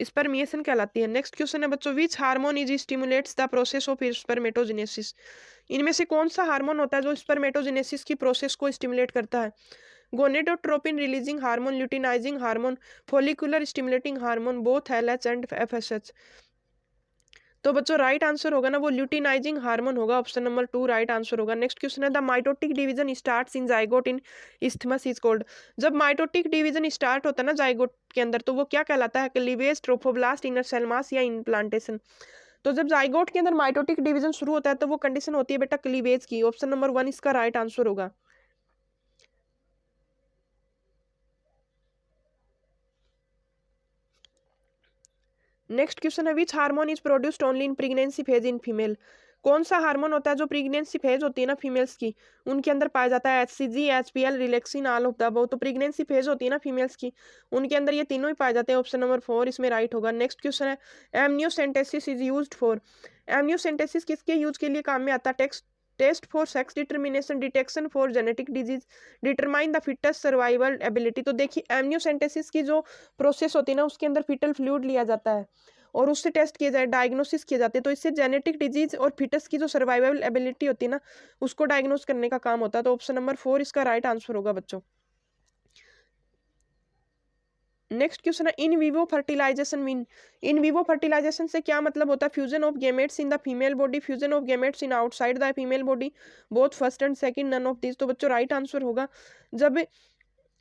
स्पर्मिएशन कहलाती है। नेक्स्ट क्वेश्चन है बच्चों which hormone is stimulates the process of spermatogenesis. इनमें से कौन सा हार्मोन होता है जो स्पर्मेटोजेनेसिस की प्रोसेस को स्टिमुलेट करता है? Gonadotropin releasing hormone, luteinizing hormone, follicular stimulating hormone, both LH and FSH. तो बच्चों राइट आंसर होगा ना वो ल्यूटिनाइजिंग हार्मोन होगा, ऑप्शन नंबर 2 राइट आंसर होगा। नेक्स्ट क्वेश्चन है the mitotic division starts in zygote in isthmus is called. जब माइटोटिक डिवीजन स्टार्ट होता है ना जाइगोट के अंदर तो वो क्या कहलाता है? Cleavage, trophoblast, inner cell mass या इम्प्लांटेशन। तो जब जाइगोट के अंदर माइटोटिक डिवीजन शुरू होता है तो वो कंडीशन होती है बेटा क्लीवेज की, ऑप्शन नंबर 1 इसका राइट आंसर होगा। नेक्स्ट क्वेश्चन है which hormone is produced only in pregnancy phase in female. कौन सा हार्मोन होता है जो प्रेगनेंसी फेज होती है ना फीमेल्स की उनके अंदर पाया जाता है? HCG, HPL, relaxin, all of the above. तो प्रेगनेंसी फेज होती है ना फीमेल्स की उनके अंदर ये तीनों ही पाए जाते हैं, ऑप्शन नंबर 4 इसमें राइट होगा। नेक्स्ट क्वेश्चन है amniocentesis is used for. Amniocentesis किसके यूज के लिए काम में आता है? Test for sex determination, detection for genetic disease, determine the fittest survival ability. तो देखिए एमनियोसेंटेसिस की जो प्रोसेस होती है ना उसके अंदर फीटल फ्लूइड लिया जाता है और उससे टेस्ट किए जाए, डायग्नोसिस किए जाते हैं। तो इससे जेनेटिक डिजीज और फिटस की जो सर्वाइवल एबिलिटी होती है ना उसको डायग्नोस करने का काम होता है। तो ऑप्शन नंबर 4 इसका राइट आंसर होगा बच्चों। नेक्स्ट क्वेश्चन है in vivo fertilisation mean. In vivo fertilisation से क्या मतलब होता है? Fusion of gametes in the female body, fusion of gametes in outside the female body, both first and second, none of this. तो बच्चों राइट आंसर होगा जब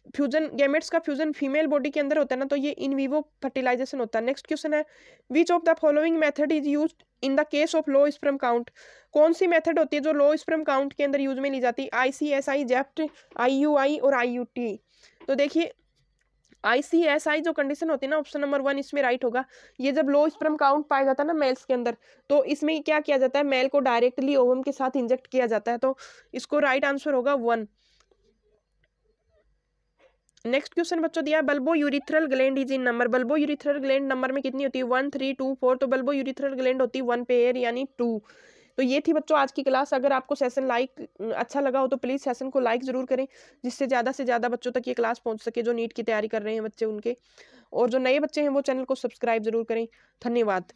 फ्यूजन गैमेट्स का फ्यूजन फीमेल बॉडी के अंदर होता है ना तो ये इन विवो फर्टिलाइजेशन होता है। नेक्स्ट क्वेश्चन है which of the following method is used in the case of low sperm count. कौन सी मेथड होती है जो लो स्पर्म काउंट के अंदर यूज में ली जाती है? आईसीएसआई, जेप्ट, आईयूआई और आईयूटी। तो देखिए आईसीएसआई जो कंडीशन होती है ना ऑप्शन नंबर 1 इसमें राइट होगा। ये जब लो स्पर्म काउंट पाया जाता है ना मेल्स के अंदर तो इसमें क्या किया जाता है? मेल को डायरेक्टली ओवम के साथ इंजेक्ट किया जाता है, तो इसको राइट आंसर होगा 1। नेक्स्ट क्वेश्चन बच्चों दिया bulbo urethral gland is in number. Bulbo urethral gland number में कितनी होती है? 1, 3, 2, 4। तो बल्बो यूरिथ्रल ग्लैंड होती है 1 पेयर यानी 2। तो ये थी बच्चों आज की क्लास। अगर आपको सेशन अच्छा लगा हो तो प्लीज़ सेशन को लाइक ज़रूर करें जिससे ज़्यादा से ज़्यादा बच्चों तक ये क्लास पहुंच सके जो नीट की तैयारी कर रहे हैं बच्चे उनके, और जो नए बच्चे हैं वो चैनल को सब्सक्राइब जरूर करें। धन्यवाद।